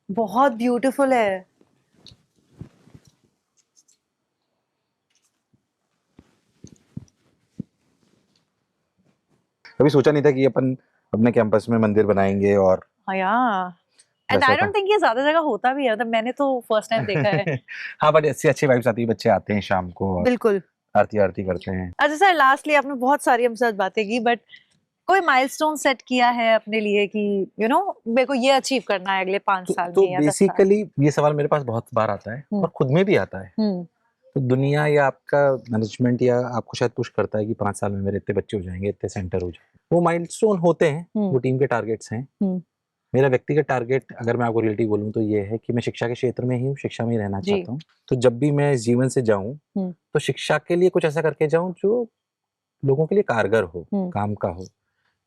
बहुत ब्यूटीफुल है। कभी सोचा नहीं था कि अपन अपने कैंपस में मंदिर बनाएंगे। और एंड आई डोंट थिंक ये ज्यादा जगह होता भी है, मतलब मैंने तो फर्स्ट टाइम देखा है। हाँ, बट अच्छी वाइब्स आती है, बच्चे आते हैं शाम को और बिल्कुल आरती करते हैं। अच्छा सर, लास्टली आपने बहुत सारी हमसे साथ बातें की, बट कोई माइलस्टोन सेट किया है अपने लिए कि मेरे को ये अचीव करना है अगले 5 साल में या 10 साल? बेसिकली ये सवाल मेरे पास बहुत बार आता है और खुद में भी आता है। तो दुनिया या आपका मैनेजमेंट या आपको शायद पुश करता है कि 5 साल में मेरे इतने बच्चे हो जाएंगे, इतने सेंटर हो जाएंगे। वो माइलस्टोन होते हैं, वो टीम के टारगेट्स हैं। मेरा व्यक्तिगत टारगेट अगर मैं आपको रियलिटी बोलूं तो ये है कि मैं शिक्षा के क्षेत्र में ही हूँ, शिक्षा में ही रहना चाहता हूँ। तो जब भी मैं इस जीवन से जाऊं तो शिक्षा के लिए कुछ ऐसा करके जाऊं जो लोगों के लिए कारगर हो, काम का हो।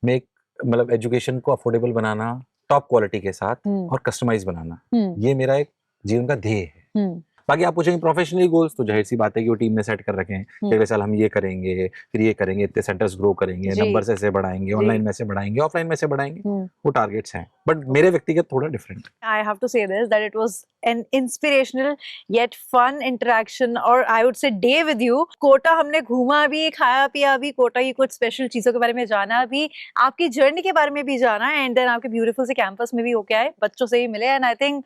मैं मतलब एजुकेशन को अफोर्डेबल बनाना, टॉप क्वालिटी के साथ और कस्टमाइज बनाना, ये मेरा एक जीवन का ध्येय है। बाकी आप पूछेंगे प्रोफेशनली गोल्स, तो जाहिर सी बात है कि वो टीम ने सेट कर रखे हैं कि अगले साल हम ये करेंगे, फिर ये करेंगे, इतने सेंटर्स ग्रो करेंगे, नंबर्स ऐसे बढ़ाएंगे, ऑनलाइन में से बढ़ाएंगे, ऑफलाइन में से बढ़ाएंगे, वो टारगेट्स हैं। बट मेरे व्यक्तिगत थोड़ा different. I have to say this that it was an inspirational yet fun interaction और I would say day with you. Kota हमने घूमा भी, खाया पिया भी, कोटा की कुछ स्पेशल चीजों के बारे में जाना भी, आपकी जर्नी के बारे में भी जाना, एंड देन आपके ब्यूटीफुल से कैंपस में भी होके आए, बच्चों से ही मिले, and I think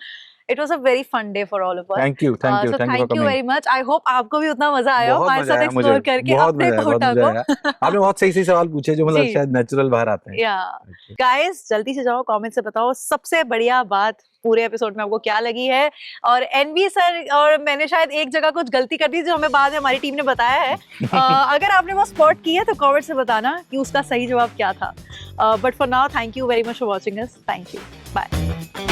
it was a very fun day for all of us. Thank you so thank you very much. I hope आपको भी उतना मजा आया हो हमारे साथ एक्सप्लोर करके अपने कोटा को। आपने बहुत सही सवाल पूछे जो मतलब शायद नेचुरल बाहर आते हैं। गाइस जल्दी से जाओ, कमेंट से बताओ सबसे बढ़िया बात पूरे एपिसोड में आपको क्या लगी है। और एनवी सर और मैंने शायद एक जगह कुछ गलती कर दी जो हमें बाद में हमारी टीम ने बताया है। अगर आपने वो स्पॉट की है तो कमेंट से बताना कि उसका सही जवाब क्या था। But for now thank you very much for watching us. Thank you, bye.